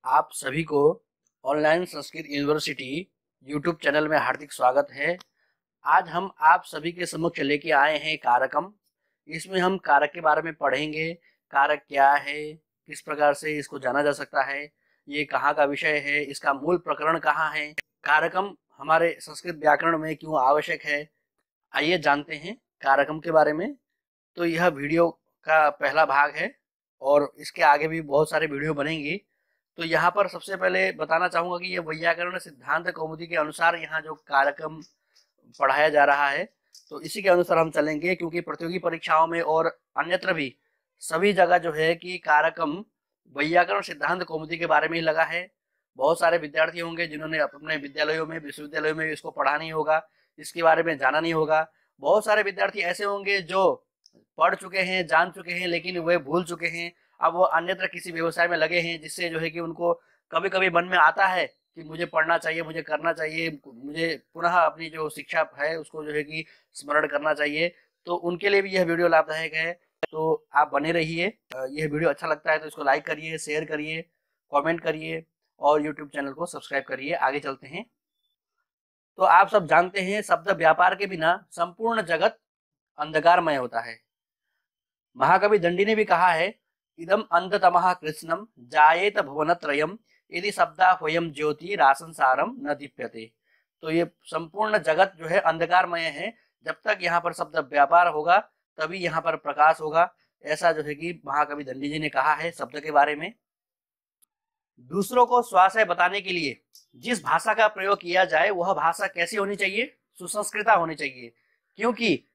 आप सभी को online Sanskrit university YouTube channel में हार्दिक स्वागत है। आज हम आप सभी के समक्ष लेके आए हैं कारकम। इसमें हम कारक के बारे में पढ़ेंगे। कारक क्या है, किस प्रकार से इसको जाना जा सकता है, ये कहाँ का विषय है, इसका मूल प्रकरण कहाँ है, कारकम हमारे संस्कृत व्याकरण में क्यों आवश्यक है। आइए जानते हैं कारकम के बारे में। तो यह वीडियो का पहला भाग है और इसके आगे भी बहुत सारे वीडियो बनेंगी। तो यहाँ पर सबसे पहले बताना चाहूंगा कि ये वैयाकरण सिद्धांत कौमुदी के अनुसार यहाँ जो कार्यक्रम पढ़ाया जा रहा है तो इसी के अनुसार हम चलेंगे, क्योंकि प्रतियोगी परीक्षाओं में और अन्यत्र भी सभी जगह जो है कि कार्यक्रम वैयाकरण सिद्धांत कौमुदी के बारे में ही लगा है। बहुत सारे विद्यार्थी होंगे जिन्होंने अपने विद्यालयों में, विश्वविद्यालयों में इसको पढ़ा नहीं होगा, इसके बारे में जाना नहीं होगा। बहुत सारे विद्यार्थी ऐसे होंगे जो पढ़ चुके हैं, जान चुके हैं, लेकिन वे भूल चुके हैं। अब वो अन्यत्र किसी व्यवसाय में लगे हैं, जिससे जो है कि उनको कभी कभी मन में आता है कि मुझे पढ़ना चाहिए, मुझे करना चाहिए, मुझे पुनः अपनी जो शिक्षा है उसको जो है कि स्मरण करना चाहिए। तो उनके लिए भी यह वीडियो लाभदायक है। तो आप बने रहिए। यह वीडियो अच्छा लगता है तो इसको लाइक करिए, शेयर करिए, कमेंट करिए और यूट्यूब चैनल को सब्सक्राइब करिए। आगे चलते हैं। तो आप सब जानते हैं शब्द व्यापार के बिना संपूर्ण जगत अंधकारमय होता है। महाकवि दंडी ने भी कहा है, इदम अंधतमः कृष्णम जायेत भुवनत्रयम् यदि शब्दा ह्वयं ज्योति रासंसारम न दीप्यते। तो ये संपूर्ण जगत जो है अंधकारमय है। जब तक यहाँ पर शब्द व्यापार होगा तभी यहाँ पर प्रकाश होगा। ऐसा जो है कि महाकवि दंडी जी ने कहा है शब्द के बारे में। दूसरों को स्वाशय बताने के लिए जिस भाषा का प्रयोग किया जाए वह भाषा कैसी होनी चाहिए? सुसंस्कृता होनी चाहिए, क्योंकि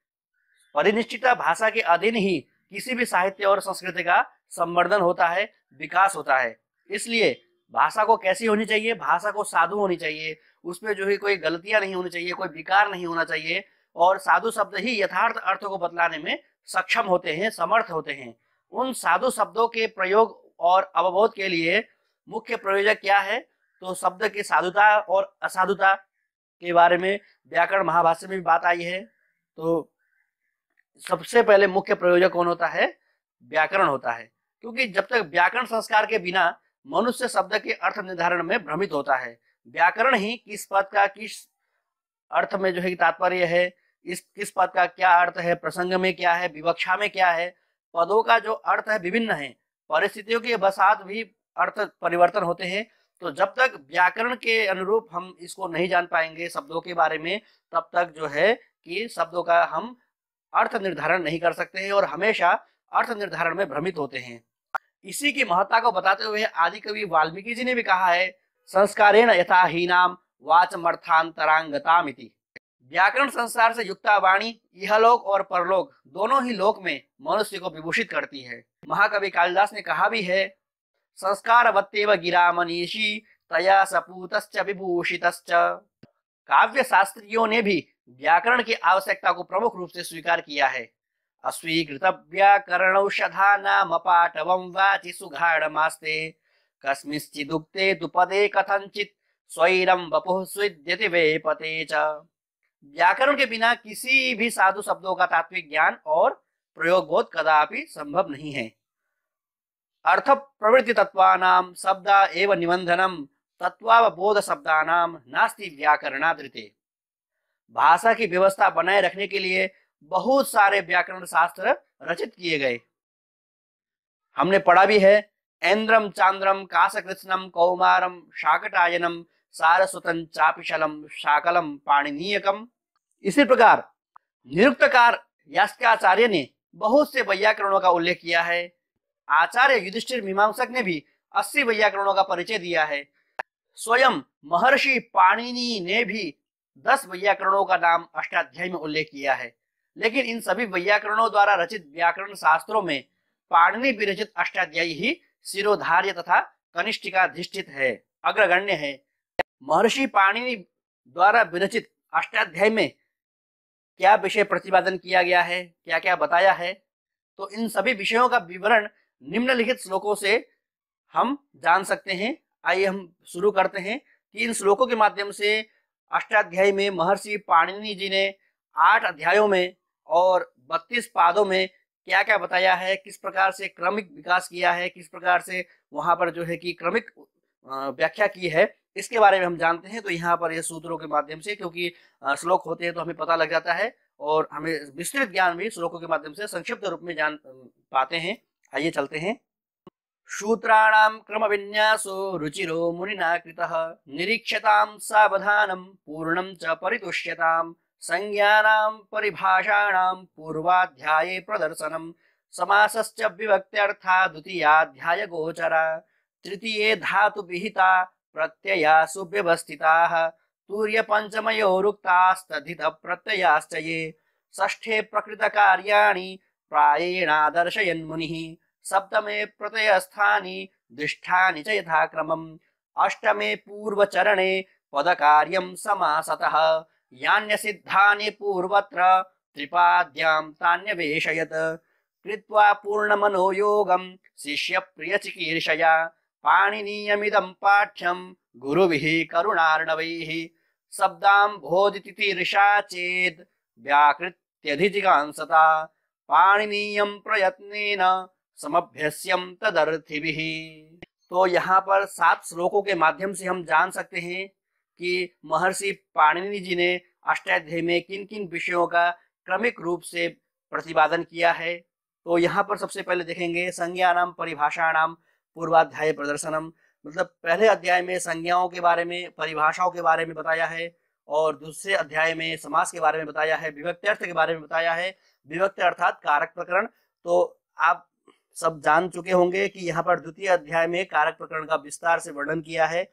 परिनिष्ठित भाषा के अधीन ही किसी भी साहित्य और संस्कृति का संवर्धन होता है, विकास होता है। इसलिए भाषा को कैसी होनी चाहिए? भाषा को साधु होनी चाहिए। उसमें जो है कोई गलतियां नहीं होनी चाहिए, कोई विकार नहीं होना चाहिए। और साधु शब्द ही यथार्थ अर्थ को बतलाने में सक्षम होते हैं, समर्थ होते हैं। उन साधु शब्दों के प्रयोग और अवबोध के लिए मुख्य प्रयोजक क्या है? तो शब्द की साधुता और असाधुता के बारे में व्याकरण महाभाष्य में भी बात आई है। तो सबसे पहले मुख्य प्रयोजक कौन होता है? व्याकरण होता है, क्योंकि जब तक व्याकरण संस्कार के बिना मनुष्य शब्द के अर्थ निर्धारण में भ्रमित होता है। व्याकरण ही किस पद का किस अर्थ में जो है तात्पर्य है, इस किस पद का क्या अर्थ है, प्रसंग में क्या है, विवक्षा में क्या है। पदों का जो अर्थ है विभिन्न है, परिस्थितियों के बसात भी अर्थ परिवर्तन होते हैं। तो जब तक व्याकरण के अनुरूप हम इसको नहीं जान पाएंगे शब्दों के बारे में, तब तक जो है कि शब्दों का हम अर्थ निर्धारण नहीं कर सकते हैं और हमेशा अर्थ निर्धारण में भ्रमित होते हैं। इसी की महत्ता को बताते हुए आदि कवि वाल्मीकि जी ने भी कहा है, संस्कारेण यथा हीनाम वाचमर्थांतरांगतामिति। व्याकरण संसार से युक्ता वाणी इहलोक और परलोक दोनों ही लोक में मनुष्य को विभूषित करती है। महाकवि कालिदास ने कहा भी है, संस्कारवत्येव गिरा मनीषी तया सपूतश्च विभूषितश्च। काव्य शास्त्रियों ने भी व्याकरण की आवश्यकता को प्रमुख रूप से स्वीकार किया है। अस्वीकृत व्याकरणौषधानामपाटवं वाचि सुघाड़मास्ते कस्मिंश्चिदुक्ते तु पदे कथंचित् स्वैरं वपुः स्विद्यति वेपते च। व्याकरण के बिना किसी भी साधु शब्दों का तात्विक ज्ञान और प्रयोग बोध कदापि संभव नहीं है। अर्थ प्रवृत्ति तत्वानां शब्दा एव निबंधनम तत्वावबोध शब्दानां नास्ति व्याकरणादृते। भाषा की व्यवस्था बनाए रखने के लिए बहुत सारे व्याकरण शास्त्र रचित किए गए। हमने पढ़ा भी है, ऐन्द्रम चांद्रम काशकृत्स्नम कौमारम शाकटायनम सारस्वतं चापिशलम शाकलम पाणिनीयकम। इसी प्रकार निरुक्तकार यास्काचार्य ने बहुत से वैयाकरणों का उल्लेख किया है। आचार्य युधिष्ठिर मीमांसक ने भी 80 वैयाकरणों का परिचय दिया है। स्वयं महर्षि पाणिनि ने भी 10 वैयाकरणों का नाम अष्टाध्यायी में उल्लेख किया है। लेकिन इन सभी वैयाकरणों द्वारा रचित व्याकरण शास्त्रों में पाणिनि विरचित अष्टाध्यायी ही शिरोधार्य तथा कनिष्ठिकाधिष्ठित है, अग्रगण्य है। महर्षि पाणिनि द्वारा विरचित अष्टाध्यायी में क्या विषय प्रतिपादन किया गया है, क्या क्या बताया है, तो इन सभी विषयों का विवरण निम्नलिखित श्लोकों से हम जान सकते हैं। आइए हम शुरू करते हैं कि इन श्लोकों के माध्यम से अष्टाध्यायी में महर्षि पाणिनि जी ने 8 अध्यायों में और 32 पादों में क्या क्या बताया है, किस प्रकार से क्रमिक विकास किया है, किस प्रकार से वहां पर जो है कि क्रमिक व्याख्या की है इसके बारे में हम जानते हैं। तो यहाँ पर ये सूत्रों के माध्यम से, क्योंकि श्लोक होते हैं तो हमें पता लग जाता है और हमें विस्तृत ज्ञान भी श्लोकों के माध्यम से संक्षिप्त रूप में जान पाते हैं। आइए चलते हैं। सूत्राणां क्रम विन्यासो रुचिरो मुनिना कृतः, निरीक्षतां सावधानं पूर्णं च परितुष्यताम्। संज्ञानां परिभाषाणां पूर्वाध्याये प्रदर्शनं, समासश्च विभक्त्यर्था द्वितीयाध्याय गोचरा। तृतीये धातु विहिता प्रत्यया सुव्यवस्थिताः, तूर्य पंचमयोरुक्तास्तद्धित प्रत्ययाश्च ये। षष्ठे प्रकृत कार्याणि प्रायेणादर्शयन् मुनिः, सप्तमे प्रत्ययस्थानि दृष्टानि च यथाक्रमम्। अष्टमे पूर्वचरणे पदकार्यं समासतः, यान्यसिद्धानि पूर्वत्र त्रिपाद्यां तान्यवेशयत्। कृत्वा पूर्णमनोयोगं शिष्यप्रियचिकीर्षया, पाणिनीयमिदं पाठ्यं गुरुभिः करुणार्णवैः। शब्दाम्भोदितितीर्षा चेद् व्याकृत्यधिजिगांसता, पाणिनीयं प्रयत्नेन समभ्यस्यम तदर्थिभिः। तो यहाँ पर 7 श्लोकों के माध्यम से हम जान सकते हैं कि महर्षि पाणिनि जी ने अष्टाध्यायी में किन किन विषयों का क्रमिक रूप से प्रतिपादन किया है। तो यहाँ पर सबसे पहले देखेंगे संज्ञानाम परिभाषाणाम पूर्वाध्याय प्रदर्शनम, मतलब पहले अध्याय में संज्ञाओं के बारे में, परिभाषाओं के बारे में बताया है, और दूसरे अध्याय में समास के बारे में बताया है, विभक्ति अर्थ के बारे में बताया है। विभक्ति अर्थात कारक प्रकरण तो आप सब जान चुके होंगे कि यहाँ पर द्वितीय अध्याय में कारक प्रकरण का विस्तार से वर्णन किया है,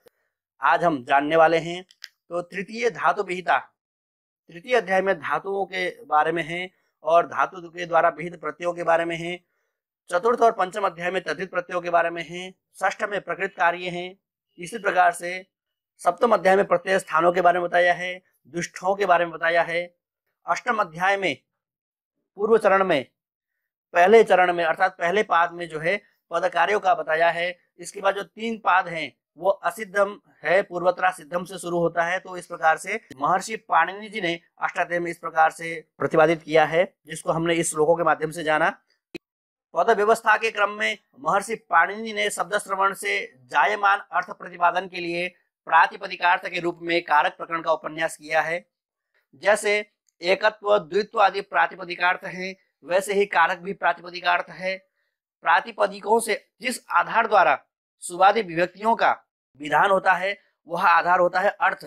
आज हम जानने वाले हैं। तो तृतीय धातु विहिता, तृतीय अध्याय में धातुओं के बारे में है और धातु के द्वारा विहित प्रत्ययों के बारे में है। चतुर्थ और पंचम अध्याय में तद्धित प्रत्ययों के बारे में है। षष्ठ में प्रकृत कार्य हैं। इसी प्रकार से सप्तम अध्याय में प्रत्यय स्थानों के बारे में बताया है, दुष्टों के बारे में बताया है। अष्टम अध्याय में पूर्व चरण में, पहले चरण में अर्थात पहले पाद में जो है पद कार्यों का बताया है। इसके बाद जो 3 पाद हैं वो असिद्धम है, पूर्वतरा सिद्धम से शुरू होता है। तो इस प्रकार से महर्षि पाणिनि जी ने अष्टाध्याय में इस प्रकार से प्रतिपादित किया है, जिसको हमने इस श्लोकों के माध्यम से जाना। पद व्यवस्था के क्रम में महर्षि पाणिनि ने शब्द श्रवण से जायमान अर्थ प्रतिपादन के लिए प्रातिपदिकार्थ के रूप में कारक प्रकरण का उपन्यास किया है। जैसे एकत्व, द्वित्व आदि प्रातिपदिकार्थ हैं, वैसे ही कारक भी प्रातिपदिकार्थ है। प्रातिपदिकों से जिस आधार द्वारा सुवादी विभक्तियों का विधान होता है वह आधार होता है अर्थ।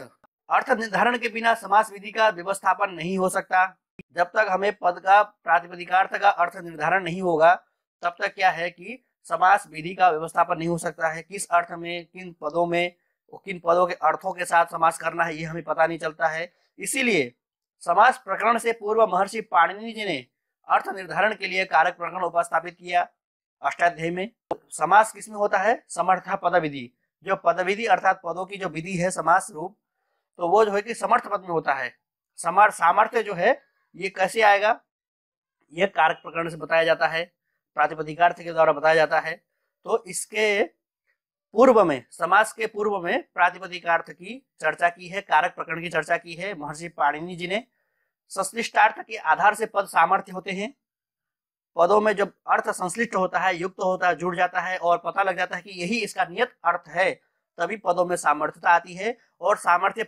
अर्थ निर्धारण के बिना समास विधि का व्यवस्थापन नहीं हो सकता। जब तक हमें पद का प्रातिपदिकार्थ का अर्थ निर्धारण नहीं होगा तब तक क्या है कि समास विधि का व्यवस्थापन नहीं हो सकता है। किस अर्थ में, किन पदों में, किन पदों के अर्थों के साथ समास करना है ये हमें पता नहीं चलता है। इसीलिए समास प्रकरण से पूर्व महर्षि पाणिनि जी ने अर्थ निर्धारण के लिए कारक प्रकरण उपस्थापित किया। अष्टाध्यायी में समास किसमें होता है? समर्थ पद विधि। जो पद विधि अर्थात पदों की जो विधि है समास रूप, तो वो जो है कि समर्थ पद में होता है। सामर्थ्य जो है ये कैसे आएगा, ये कारक प्रकरण से बताया जाता है, प्रातिपदिकार्थ के द्वारा बताया जाता है। तो इसके पूर्व में, समास के पूर्व में प्रातिपदिकार्थ की चर्चा की है, कारक प्रकरण की चर्चा की है महर्षि पाणिनि जी ने। संश्लिष्टार्थ के आधार से पद सामर्थ्य होते हैं। पदों में जब अर्थ संश्लिष्ट होता है, युक्त होता है, जुड़ जाता है और पता लग जाता है कि यही इसका नियत अर्थ है, तभी पदों में सामर्थ्यता आती है। और सामर्थ्य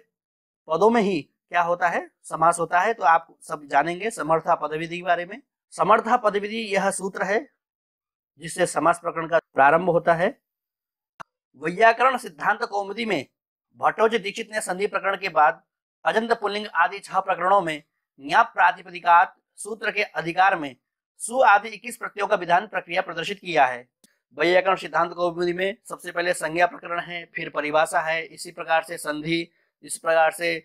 पदों में ही क्या होता है? समास होता है। तो आप सब जानेंगे समर्था पदविधि के बारे में। समर्था पदविधि यह सूत्र है जिससे समास प्रकरण का प्रारंभ होता है। वैयाकरण सिद्धांत कौमुदी में भट्टोजी दीक्षित ने संधि प्रकरण के बाद अजंत पुल्लिंग आदि 6 प्रकरणों में ज्ञाप प्रातिपदिकात सूत्र के अधिकार में सु आदि 21 प्रत्ययों का विधान प्रक्रिया प्रदर्शित किया है। वैयाकरण सिद्धांत कौमुदी में सबसे पहले संज्ञा प्रकरण है, फिर परिभाषा है, इसी प्रकार से संधि, इस प्रकार से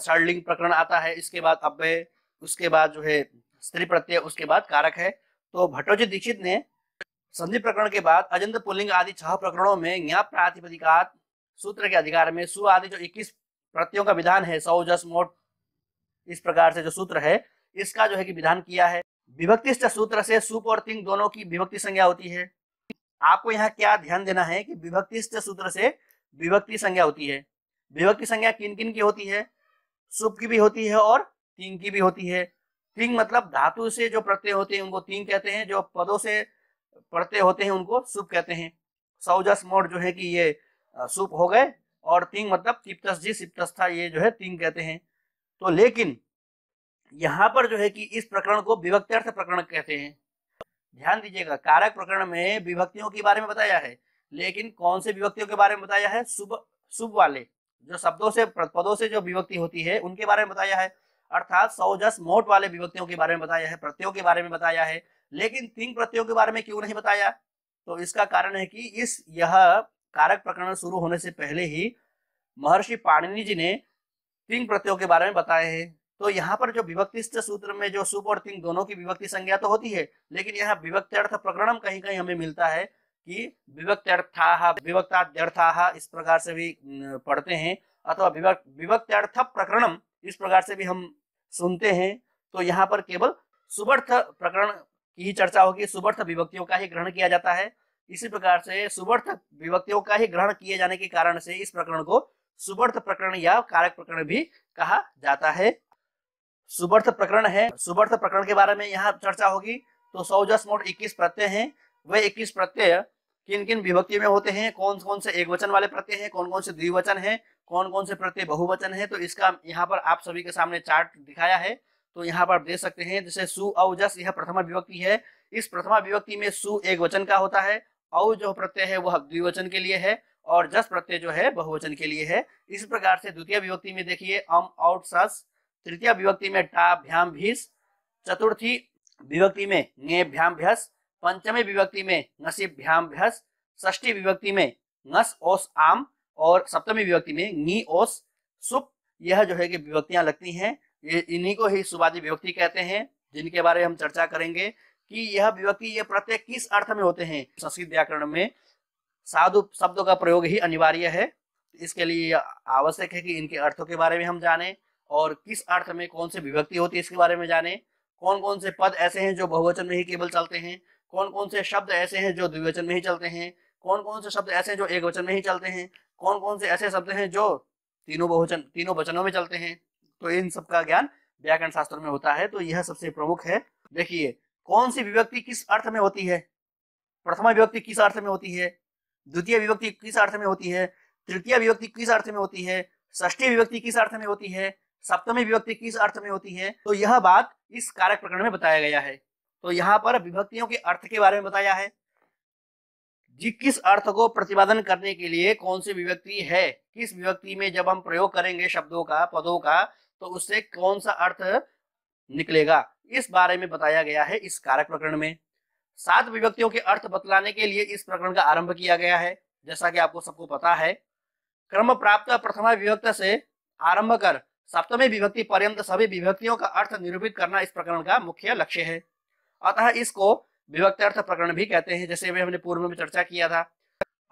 षडलिंग प्रकरण आता है, इसके बाद अव्यय, उसके बाद जो है स्त्री प्रत्यय, उसके बाद कारक है। तो भट्टोजी दीक्षित ने संधि प्रकरण के बाद अजंत पुल्लिंग आदि 6 प्रकरणों में ज्ञाप प्रातिपदिकात सूत्र के अधिकार में सु आदि जो 21 प्रत्ययों का विधान है, सौ जस मोट, इस प्रकार से जो सूत्र है इसका जो है कि विधान किया है। विभक्तिष्ठ सूत्र से सुप और तिंग दोनों की विभक्ति संज्ञा होती है। आपको यहाँ क्या ध्यान देना है कि विभक्तिष्ठ सूत्र से विभक्ति संज्ञा होती है। विभक्ति संज्ञा किन किन की होती है? सुप की भी होती है और तिंग की भी होती है। तिंग मतलब धातु से जो प्रत्यय होते हैं उनको तिंग कहते हैं, जो पदों से प्रत्यय होते हैं उनको सुप कहते हैं। सौजस मोड जो है कि ये सुप हो गए, और तिंग मतलब तिप्तस जी सिप्तस था, ये जो है तिंग कहते हैं। तो लेकिन यहाँ पर जो है कि इस प्रकरण को विभक्त्यर्थ प्रकरण कहते हैं। ध्यान दीजिएगा, कारक प्रकरण में विभक्तियों के बारे में बताया है, लेकिन कौन से विभक्तियों के बारे में बताया है? शुभ शुभ वाले जो शब्दों से पदों से जो विभक्ति होती है उनके बारे में बताया है, अर्थात सौजस मोट वाले विभक्तियों के बारे में बताया है, प्रत्ययों के बारे में बताया है। लेकिन तिंग प्रत्ययों के बारे में क्यों नहीं बताया? तो इसका कारण है कि यह कारक प्रकरण शुरू होने से पहले ही महर्षि पाणिनि जी ने तिंग प्रत्ययों के बारे में बताए हैं। तो यहाँ पर जो विभक्तिस्थ सूत्र में जो सुप और तिंग दोनों की विभक्ति संज्ञा तो होती है, लेकिन यहाँ विभक्त्यर्थ प्रकरणम कहीं कहीं हमें मिलता है कि विभक्त्यर्थाः विभक्ताद्यर्थाः इस प्रकार से भी पढ़ते हैं, अथवा विभक्त्यर्थ प्रकरणम इस प्रकार से भी हम सुनते हैं। तो यहाँ पर केवल सुबर्थ प्रकरण की ही चर्चा होगी, सुबर्थ विभक्तियों का ही ग्रहण किया जाता है। इसी प्रकार से सुबर्थ विभक्तियों का ही ग्रहण किए जाने के कारण से इस प्रकरण को सुबर्थ प्रकरण या कारक प्रकरण भी कहा जाता है। सुबर्थ प्रकरण है, सुबर्थ प्रकरण के बारे में यहाँ चर्चा होगी। तो सौजस मोट 21 प्रत्यय हैं। वे 21 प्रत्यय किन किन विभक्ति में होते हैं, कौन कौन से एक वचन वाले प्रत्यय हैं, कौन कौन से द्विवचन हैं, कौन कौन से प्रत्यय बहुवचन है, तो इसका यहाँ पर आप सभी के सामने चार्ट दिखाया है। तो यहाँ पर आप देख सकते हैं, जैसे सु औ जस यह प्रथमा विभक्ति है। इस प्रथमा विभक्ति में सु एक वचन का होता है, औ जो प्रत्यय है वह द्विवचन के लिए है, और जस प्रत्यय जो है बहुवचन के लिए है। इस प्रकार से द्वितीय विभक्ति में देखिए अम औट सस, तृतीय विभक्ति में टा भ्याम भीस, चतुर्थी विभक्ति में ङे भ्याम भ्यस, पंचमी विभक्ति में नसीब भ्याम भ्यस, षष्ठी विभक्ति में नस ओस आम, और सप्तमी विभक्ति में नी ओस सुप। यह जो है कि विभक्तियां लगती हैं, ये इन्हीं को ही सुबादी विभक्ति कहते हैं, जिनके बारे में हम चर्चा करेंगे कि यह विभक्ति ये प्रत्यय किस अर्थ में होते हैं। संस्कृत व्याकरण में साधु शब्दों का प्रयोग ही अनिवार्य है, इसके लिए आवश्यक है कि इनके अर्थों के बारे में हम जानें, और किस अर्थ में कौन सी विभक्ति होती है इसके बारे में जानें। कौन कौन से पद ऐसे हैं जो बहुवचन में ही केवल चलते हैं, कौन कौन से शब्द ऐसे हैं जो द्विवचन में ही चलते हैं, कौन कौन से शब्द ऐसे हैं जो एक वचन में ही चलते हैं, कौन कौन से ऐसे शब्द हैं जो तीनों वचनों में चलते हैं। तो इन सब का ज्ञान व्याकरण शास्त्र में होता है, तो यह सबसे प्रमुख है। देखिए, कौन सी विभक्ति किस अर्थ में होती है, प्रथमा विभक्ति किस अर्थ में होती है, द्वितीय विभक्ति किस अर्थ में होती है, तृतीय विभक्ति किस अर्थ में होती है, षष्ठी विभक्ति किस अर्थ में होती है, सप्तमी विभक्ति किस अर्थ में होती है। तो यह बात इस कारक प्रकरण में बताया गया है। तो यहाँ पर विभक्तियों के अर्थ के बारे में बताया है, जी किस अर्थ को प्रतिपादन करने के लिए कौन सी विभक्ति है, किस विभक्ति में जब हम प्रयोग करेंगे शब्दों का पदों का तो उससे कौन सा अर्थ निकलेगा, इस बारे में बताया गया है इस कारक प्रकरण में। 7 विभक्तियों के अर्थ बतलाने के लिए इस प्रकरण का आरंभ किया गया है। जैसा कि आपको सबको पता है, क्रम प्राप्त प्रथमा विभक्त से आरंभ कर सप्तमी विभक्ति पर्यंत सभी विभक्तियों का अर्थ निरूपित करना इस प्रकरण का मुख्य लक्ष्य है। अतः इसको विभक्त्यर्थ प्रकरण भी कहते हैं, जैसे हमने पूर्व में चर्चा किया था।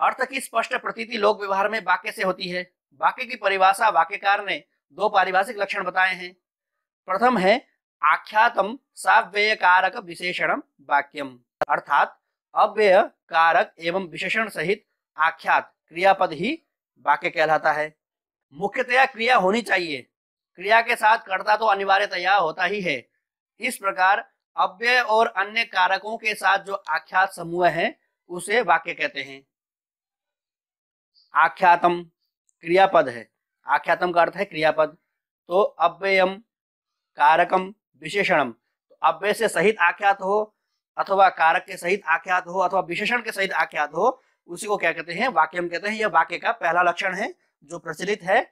अर्थ की स्पष्ट प्रतीति लोक व्यवहार में वाक्य से होती है। वाक्य की परिभाषा वाक्यकार ने 2 पारिभाषिक लक्षण बताए हैं। प्रथम है आख्यातम साव्यय कारक विशेषणम वाक्यम, अर्थात अव्यय कारक एवं विशेषण सहित आख्यात क्रियापद ही वाक्य कहलाता है। मुख्यतया क्रिया होनी चाहिए, क्रिया के साथ कर्ता तो अनिवार्यतया होता ही है। इस प्रकार अव्यय और अन्य कारकों के साथ जो आख्यात समूह है उसे वाक्य कहते हैं। आख्यातम क्रियापद है, आख्यातम का अर्थ है क्रियापद। तो अव्ययम कारकम विशेषणम, तो अव्यय से सहित आख्यात हो अथवा कारक के सहित आख्यात हो अथवा विशेषण के सहित आख्यात हो, उसी को क्या कहते हैं, वाक्यम कहते हैं। यह वाक्य का पहला लक्षण है जो प्रचलित है।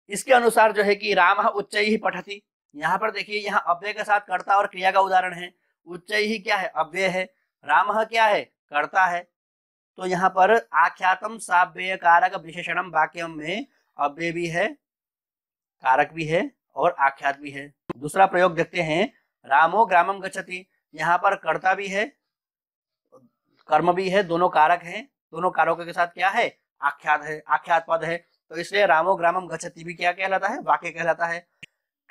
इसके अनुसार जो है कि रामः उच्चैः पठति, यहाँ पर देखिए, यहाँ अव्यय के साथ कर्ता और क्रिया का उदाहरण है। उच्चैः क्या है, अव्यय है, रामः क्या है, कर्ता है। तो यहाँ पर आख्यातम साव्यय कारक विशेषणम वाक्यम में अव्यय भी है, कारक भी है और आख्यात भी है। दूसरा प्रयोग देखते हैं, रामो ग्रामम गच्छति, यहाँ पर कर्ता भी है, कर्म भी है, दोनों कारक हैं। दोनों कारकों के साथ क्या है, आख्यात है, आख्यात पद है। तो इसलिए रामो ग्रामम गच्छति भी क्या कहलाता है, वाक्य कहलाता है।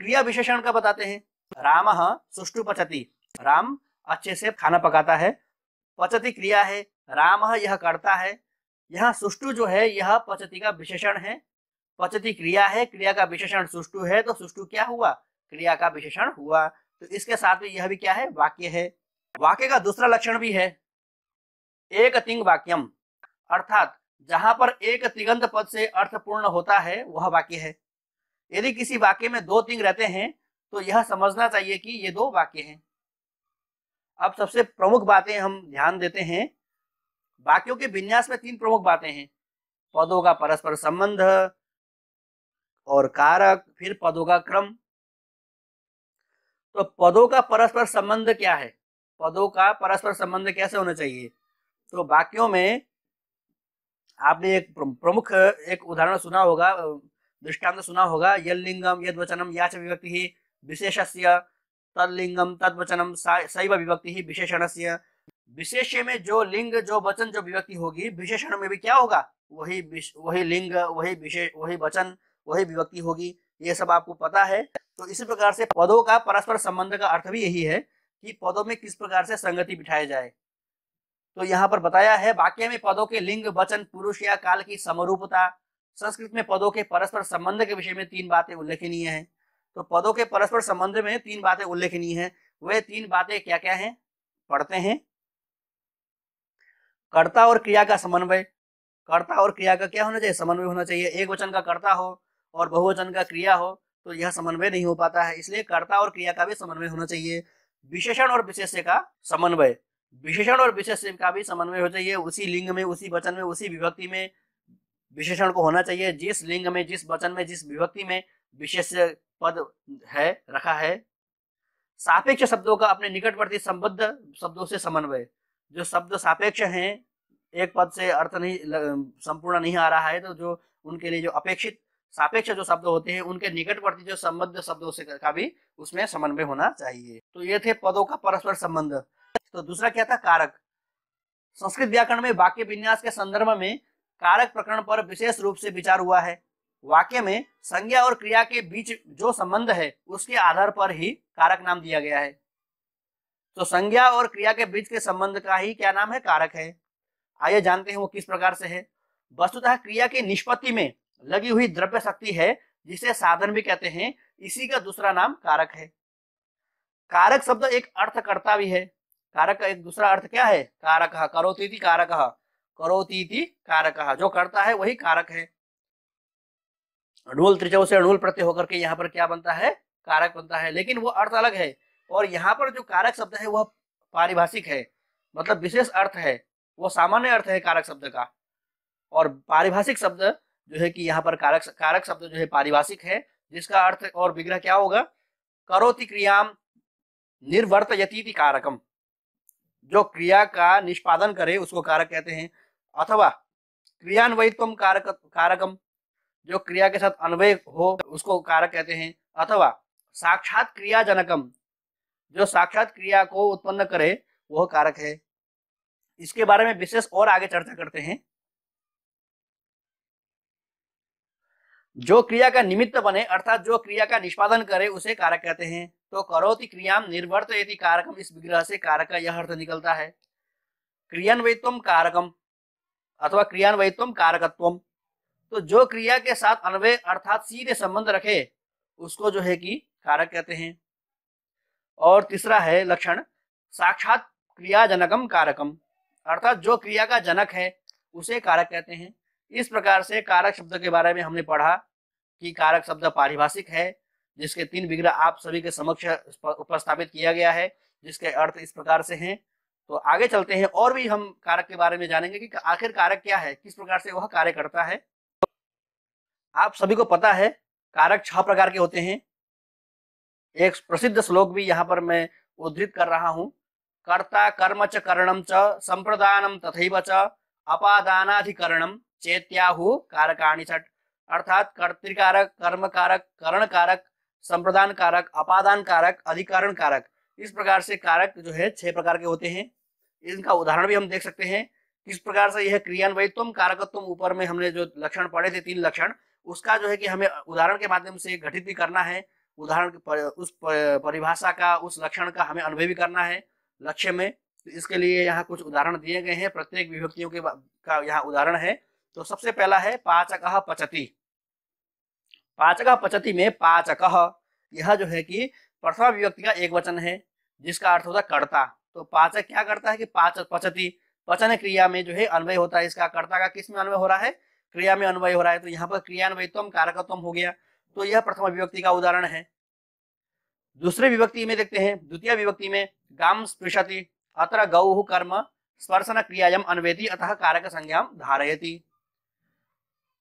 क्रिया विशेषण का बताते हैं, रामः सुष्ठु पचति, राम अच्छे से खाना पकाता है। पचति क्रिया है, रामः यह करता है। यहाँ सुष्ठु जो है यह पचति का विशेषण है, पचति क्रिया है, क्रिया का विशेषण सुष्ठु है, तो सुष्ठु क्या हुआ, क्रिया का विशेषण हुआ। तो इसके साथ में यह भी क्या है, वाक्य है। वाक्य का दूसरा लक्षण भी है एक तिंग वाक्यम, अर्थात जहां पर एक तिगंत पद से अर्थ पूर्ण होता है वह वाक्य है। यदि किसी वाक्य में दो तिंग रहते हैं तो यह समझना चाहिए कि ये दो वाक्य हैं। अब सबसे प्रमुख बातें हम ध्यान देते हैं। वाक्यों के विन्यास में तीन प्रमुख बातें हैं, पदों का परस्पर संबंध और कारक, फिर पदों का क्रम। तो पदों का परस्पर संबंध क्या है? पदों का परस्पर संबंध कैसे होना चाहिए? तो वाक्यों में आपने एक प्रमुख एक उदाहरण सुना होगा, दृष्टांत सुना होगा, यल्लिंगम यद्वचनम याच विभक्ति ही विशेषस्य, तल्लिंगम तद्वचनम सैव विभक्ति ही विशेषणस्य। विशेष्य में जो लिंग, जो वचन, जो विभक्ति होगी, विशेषण में भी क्या होगा? वही लिंग, वही विशेष, वही वचन, वही विभक्ति होगी। ये सब आपको पता है। तो इसी प्रकार से पदों का परस्पर संबंध का अर्थ भी यही है कि पदों में किस प्रकार से संगति बिठाया जाए। तो यहाँ पर बताया है, वाक्य में पदों के लिंग, वचन, पुरुष या काल की समरूपता। संस्कृत में पदों के परस्पर संबंध के विषय में तीन बातें उल्लेखनीय हैं। तो पदों के परस्पर संबंध में तीन बातें उल्लेखनीय हैं। वे तीन बातें क्या क्या हैं? पढ़ते हैं। कर्ता और क्रिया का समन्वय। कर्ता और क्रिया का क्या होना चाहिए? समन्वय होना चाहिए। एक वचन का कर्ता हो और बहुवचन का क्रिया हो तो यह समन्वय नहीं हो पाता है, इसलिए कर्ता और क्रिया का भी समन्वय होना चाहिए। विशेषण और विशेष्य का समन्वय। विशेषण और विशेष्य का भी समन्वय हो चाहिए। उसी लिंग में, उसी वचन में, उसी विभक्ति में विशेषण को होना चाहिए। जिस लिंग में, जिस वचन में, जिस विभक्ति में विशेष्य पद है, रखा है। सापेक्ष शब्दों का अपने निकटवर्ती संबद्ध शब्दों से समन्वय। जो शब्द सापेक्ष हैं, एक पद से अर्थ नहीं संपूर्ण नहीं आ रहा है, तो जो उनके लिए जो अपेक्षित सापेक्ष जो शब्द होते हैं, उनके निकटवर्ती जो संबद्ध शब्दों से का भी उसमें समन्वय होना चाहिए। तो ये थे पदों का परस्पर संबंध। तो दूसरा क्या था? कारक। संस्कृत व्याकरण में वाक्य विन्यास के संदर्भ में कारक प्रकरण पर विशेष रूप से विचार हुआ है। वाक्य में संज्ञा और क्रिया के बीच जो संबंध है उसके आधार पर ही कारक नाम दिया गया है। तो संज्ञा और क्रिया के बीच के संबंध का ही क्या नाम है? कारक है। आइए जानते हैं वो किस प्रकार से है। वस्तुतः क्रिया की निष्पत्ति में लगी हुई द्रव्य शक्ति है, जिसे साधन भी कहते हैं, इसी का दूसरा नाम कारक है। कारक शब्द एक अर्थकर्ता भी है। कारक का एक दूसरा अर्थ क्या है? कारक। करोतीति कारक, करोतीति कारक, जो करता है वही कारक है। अणुल त्रिचौ से अणुल प्रत्यय होकर के यहाँ पर क्या बनता है? कारक बनता है, लेकिन वो अर्थ अलग है। और यहाँ पर जो कारक शब्द है वह पारिभाषिक है, मतलब विशेष अर्थ है। वो सामान्य अर्थ है कारक शब्द का, और पारिभाषिक शब्द जो है कि यहाँ पर कारक शब्द जो है पारिभाषिक है, जिसका अर्थ और विग्रह क्या होगा? करोति क्रियाम निर्वर्तयति कारकम। जो क्रिया का निष्पादन करे उसको कारक कहते हैं। अथवा क्रियान्वयित्वम कारकम, जो क्रिया के साथ अन्वय हो उसको कारक कहते हैं। अथवा साक्षात क्रियाजनकम, जो साक्षात क्रिया को उत्पन्न करे वह कारक है। इसके बारे में विशेष और आगे चर्चा करते हैं। जो क्रिया का निमित्त बने, अर्थात जो क्रिया का निष्पादन करे उसे कारक कहते हैं। तो करोति क्रियाम निर्वर्तयति कारकम, इस विग्रह से कारक का यह अर्थ निकलता है। क्रियान्वयित्वम कारकम अथवा क्रियान्वयित्वम कारकत्वम, तो जो क्रिया के साथ अन्वय अर्थात सीधे संबंध रखे उसको जो है कि कारक कहते हैं। और तीसरा है लक्षण, साक्षात क्रियाजनकम कारकम, अर्थात जो क्रिया का जनक है उसे कारक कहते हैं। इस प्रकार से कारक शब्द के बारे में हमने पढ़ा कि कारक शब्द पारिभाषिक है, जिसके तीन विग्रह आप सभी के समक्ष उपस्थापित किया गया है, जिसके अर्थ इस प्रकार से हैं। तो आगे चलते हैं और भी हम कारक के बारे में जानेंगे कि आखिर कारक क्या है, किस प्रकार से वह कार्य करता है। आप सभी को पता है कारक 6 प्रकार के होते हैं। एक प्रसिद्ध श्लोक भी यहाँ पर मैं उद्धृत कर रहा हूँ। कर्ता कर्म च करणम च संप्रदानम तथैव च अपादानाधिकरणम चेत्याहु कारकाणि षट्, अर्थात कर्तृकारक, कर्म कारक, करण कारक, संप्रदान कारक, अपादान कारक, अधिकरण कारक। इस प्रकार से कारक जो है 6 प्रकार के होते हैं। इनका उदाहरण भी हम देख सकते हैं किस प्रकार से यह क्रियान्वयित्वम कारकत्वम, ऊपर में हमने जो लक्षण पढ़े थे 3 लक्षण, उसका जो है कि हमें उदाहरण के माध्यम से घटित भी करना है। उदाहरण उस परिभाषा का, उस लक्षण का हमें अनुभव भी करना है लक्ष्य में। तो इसके लिए यहाँ कुछ उदाहरण दिए गए हैं, प्रत्येक विभक्तियों के का यहाँ उदाहरण है। तो सबसे पहला है पाचकः पचति। पाचकः पचति में पाचकः, यह जो है कि प्रथमा विभक्ति का एक वचन है जिसका अर्थ होता है कर्ता। तो पाचक क्या करता है कि पचति, पचन क्रिया में जो है अन्वय होता है। इसका कर्ता का किस में अन्वय हो रहा है? क्रिया में अन्वय हो रहा है। तो यहाँ पर क्रियान्वयत्वम कारकत्वम हो गया। तो यह प्रथम विभक्ति का उदाहरण है। दूसरे विभक्ति में देखते हैं, द्वितीय विभक्ति में गाम स्पृशति अत्र गौः कर्म स्पर्शन क्रियायाम अन्वेति अतः कारक संज्ञां धारयति।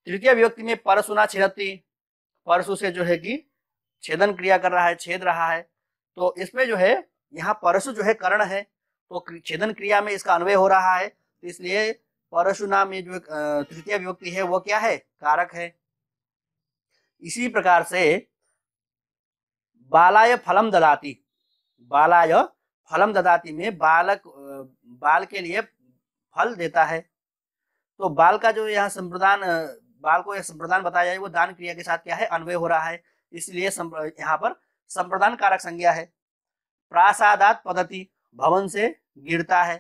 तृतीय विभक्ति में परशुना छेदति, परशु से जो है कि छेदन क्रिया कर रहा है, छेद रहा है। तो इसमें जो है यहाँ परशु जो है कर्ण है, तो छेदन क्रिया में इसका अन्वय हो रहा है। तो इसलिए परशुना में जो तृतीय विभक्ति है वो क्या है? कारक है। इसी प्रकार से बालाय फलम ददाति, बालाय फलम ददाति में बालक बाल के लिए फल देता है। तो बाल का जो यहाँ संप्रदान, बाल को यह संप्रदान बताया जाए, वो दान क्रिया के साथ क्या है? अन्वय हो रहा है। इसलिए यहाँ पर संप्रदान कारक संज्ञा है। प्रासादात पतति, भवन से गिरता है।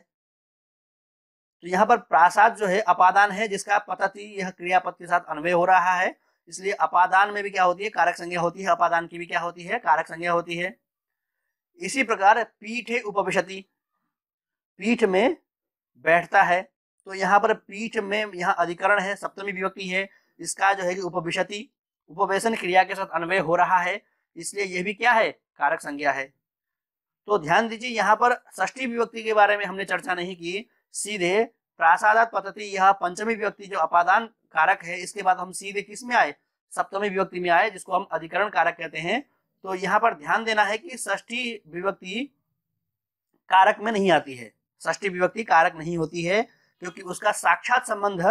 तो यहाँ पर प्रासाद जो है अपादान है, जिसका पतति यह क्रियापद के साथ अन्वय हो रहा है। इसलिए अपादान में भी क्या होती है? कारक संज्ञा होती है। अपादान की भी क्या होती है? कारक संज्ञा होती है। इसी प्रकार पीठे उपविशति, पीठ में बैठता है। तो यहाँ पर पीठ में यहाँ अधिकरण है, सप्तमी विभक्ति है। इसका जो है कि उपविशति, उपवेशन क्रिया के साथ अन्वय हो रहा है। इसलिए यह भी क्या है? कारक संज्ञा है। तो ध्यान दीजिए, यहाँ पर षष्ठी विभक्ति के बारे में हमने चर्चा नहीं की। सीधे प्रासादात पतति, यह पंचमी विभक्ति जो अपादान कारक है, इसके बाद हम सीधे किस में आए? सप्तमी विभक्ति में आए, जिसको हम अधिकरण कारक कहते हैं। तो यहाँ पर ध्यान देना है कि षष्ठी विभक्ति कारक में नहीं आती है। षष्ठी विभक्ति कारक नहीं होती है, क्योंकि उसका साक्षात संबंध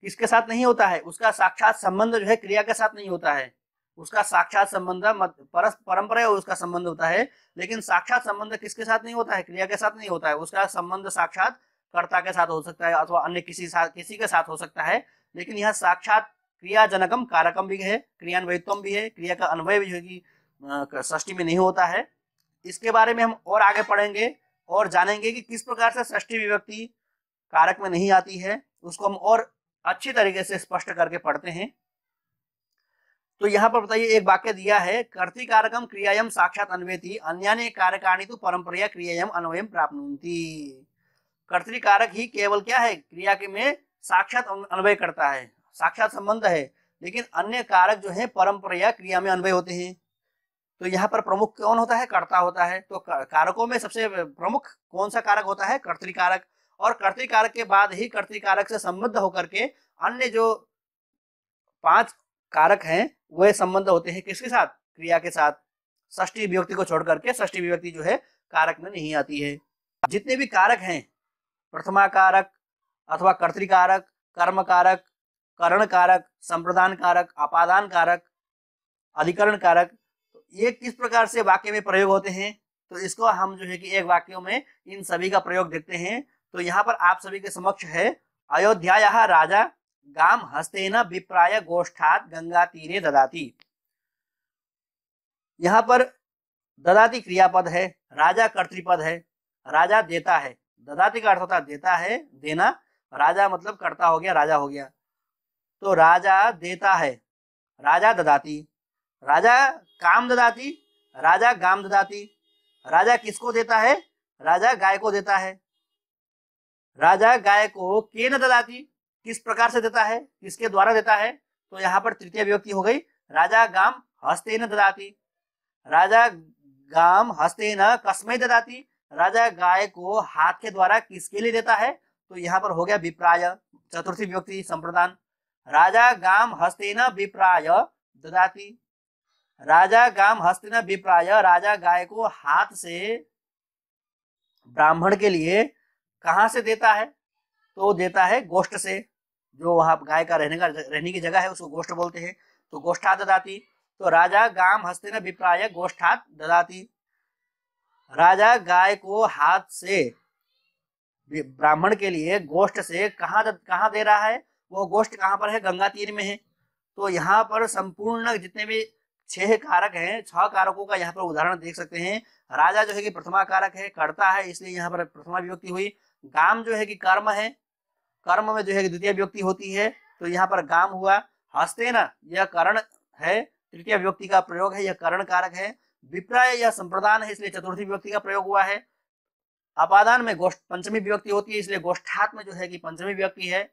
किसके साथ नहीं होता है? उसका साक्षात संबंध जो है क्रिया के साथ नहीं होता है। उसका साक्षात संबंध परंपरा उसका संबंध होता है, लेकिन साक्षात संबंध किसके साथ नहीं होता है? क्रिया के साथ नहीं होता है। उसका संबंध साक्षात कर्ता के साथ हो सकता है अथवा अन्य किसी के साथ हो सकता है। लेकिन यह साक्षात क्रिया जनकम कारकम भी है, क्रियान्वयत्वम भी है, क्रिया का अन्वय भी जो है षष्ठी में नहीं होता है। इसके बारे में हम और आगे पढ़ेंगे और जानेंगे कि किस प्रकार से षष्ठी विभक्ति कारक में नहीं आती है। उसको हम और अच्छी तरीके से स्पष्ट करके पढ़ते हैं। तो यहाँ पर बताइए, एक वाक्य दिया है, कर्तिकारकम क्रियायम साक्षात अन्वेति अन्यान्य कारकाणि तु परंपरया क्रियायम अन्वयम प्राप्नुन्ति। कर्तिकारक ही केवल क्या है? क्रिया के में साक्षात अन्वय करता है, साक्षात संबंध है, लेकिन अन्य कारक जो है परंपरया क्रिया में अन्वय होते हैं। तो यहाँ पर प्रमुख कौन होता है? कर्ता होता है। तो कारकों में सबसे प्रमुख कौन सा कारक होता है? कर्तृकारक। और कर्तृकारक के बाद ही कर्तृकारक से संबद्ध होकर के अन्य जो 5 कारक हैं वह संबंध होते हैं किसके साथ? क्रिया के साथ। षष्ठी विभक्ति को छोड़ करके षष्ठी विभक्ति जो है कारक में नहीं आती है। जितने भी कारक हैं, प्रथमा कारक अथवा कर्तृकारक, कर्म कारक, करण कारक, संप्रदान कारक, अपादान कारक, अधिकरण कारक, तो ये किस प्रकार से वाक्य में प्रयोग होते हैं? तो इसको हम जो है कि एक वाक्यों में इन सभी का प्रयोग देखते हैं। तो यहाँ पर आप सभी के समक्ष है, अयोध्यायाः राजा गाम हस्तेन विप्राय गोष्ठात गंगा तीरे ददाति। यहाँ पर ददाति क्रियापद है, राजा कर्तृपद है। राजा देता है, ददाति का अर्थ होता है देता है, देना। राजा मतलब कर्ता हो गया, राजा हो गया। तो राजा देता है, राजा ददाति। राजा काम ददाति, राजा गाम ददाति। राजा किसको देता है? राजा गाय को देता है। राजा गाय को केन ददाति, किस प्रकार से देता है? किसके द्वारा देता है? तो यहाँ पर तृतीय विभक्ति हो गई, राजा गाम हस्तेन ददाति। राजा गाम हस्तेन कस्मै ददाति, राजा गाय को हाथ के द्वारा किसके लिए देता है? तो यहाँ पर हो गया विप्राय, चतुर्थी विभक्ति संप्रदान। राजा गाम हस्तेन विप्राय ददाति। राजा गाम हस्तेन विप्राय, राजा गाय को हाथ से ब्राह्मण के लिए कहाँ से देता है? तो देता है गोष्ठ से, जो वहां गाय का रहने की जगह है उसको गोष्ठ बोलते हैं। तो गोष्ठात ददाति। तो राजा गाम हस्तेन विप्राय गोष्ठात ददाति। राजा गाय को हाथ से ब्राह्मण के लिए गोष्ठ से कहाँ दे रहा है? वो गोष्ठ कहाँ पर है? गंगा तीर में है। तो यहाँ पर संपूर्ण जितने भी 6 कारक हैं, 6 कारकों का यहाँ पर उदाहरण देख सकते हैं। राजा जो है कि प्रथमा कारक है, कर्ता है, इसलिए यहाँ पर प्रथमा विभक्ति हुई। गाम जो है कि कर्म है, कर्म में जो है कि द्वितीय विभक्ति होती है, तो यहाँ पर गाम हुआ। हस्तेन यह करण है, तृतीय विभक्ति का प्रयोग है, यह करण कारक है। विप्राय यह संप्रदान है, इसलिए चतुर्थी विभक्ति का प्रयोग हुआ है। अपादान में गोष्ठ पंचमी विभक्ति होती है, इसलिए गोष्ठात में जो है कि पंचमी विभक्ति है।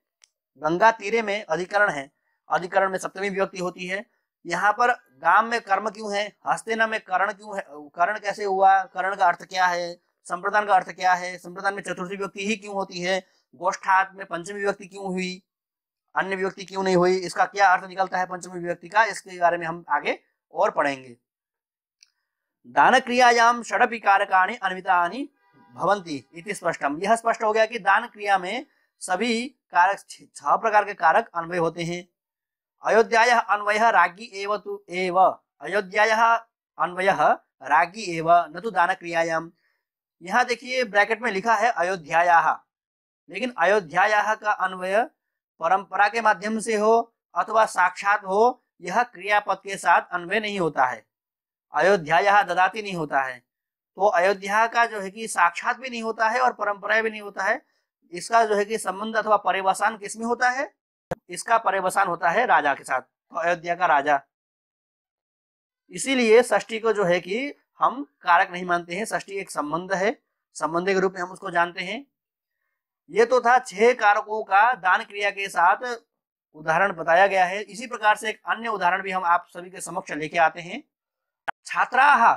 गंगा तीरे में अधिकरण है, अधिकरण में सप्तमी विभक्ति होती है। यहाँ पर गाम में कर्म क्यों है, हस्तिना में करण क्यों है, करण कैसे हुआ, करण का अर्थ क्या है, संप्रदान का अर्थ क्या है, संप्रदान में चतुर्थी विभक्ति ही क्यों होती है, गोष्ठात में पंचमी विभक्ति क्यों हुई, अन्य विभक्ति क्यों नहीं हुई, इसका क्या अर्थ निकलता है पंचमी विभक्ति का, इसके बारे में हम आगे और पढ़ेंगे। दान क्रियायाम षडपि कारकाणि अन्वितानि भवन्ति इति स्पष्टम। यह स्पष्ट हो गया कि दान क्रिया में सभी कारक 6 प्रकार के कारक अन्वय होते हैं। अयोध्यायाः अन्वयः राज्ञी एव तु एव, अयोध्यायाः अन्वयः राज्ञी एव न तो दान क्रियायाम। यहाँ देखिए ब्रैकेट में लिखा है अयोध्यायाः, लेकिन अयोध्यायाः का अन्वय परंपरा के माध्यम से हो अथवा साक्षात हो, यह क्रियापद के साथ अन्वय नहीं होता है। अयोध्यायाः ददाति नहीं होता है, तो अयोध्या का जो है कि साक्षात भी नहीं होता है और परंपरा भी नहीं होता है। इसका जो है कि संबंध अथवा परिवसान किसमें होता है, इसका परिवसान होता है राजा के साथ, तो अयोध्या का राजा। इसीलिए षष्ठी को जो है कि हम कारक नहीं मानते हैं, षष्ठी एक संबंध है, संबंध के रूप में हम उसको जानते हैं। ये तो था 6 कारकों का दान क्रिया के साथ उदाहरण बताया गया है। इसी प्रकार से एक अन्य उदाहरण भी हम आप सभी के समक्ष लेके आते हैं। छात्राः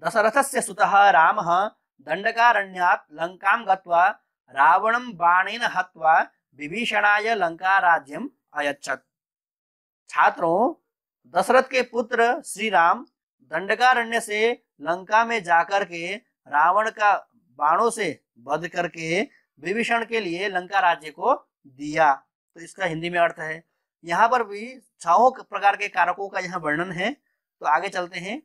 दशरथस्य सुतः रामः दंडकारण्यात् लंकां गत्वा रावणं बाणेन हत्वा विभीषणाय लंका राज्यम अयच्छत्। छात्रों, दशरथ के पुत्र श्री राम दंडकारण्य से लंका में जाकर के रावण का बाणों से वध करके विभीषण के लिए लंका राज्य को दिया। तो इसका हिंदी में अर्थ है। यहाँ पर भी 6 प्रकार के कारकों का यहाँ वर्णन है। तो आगे चलते हैं।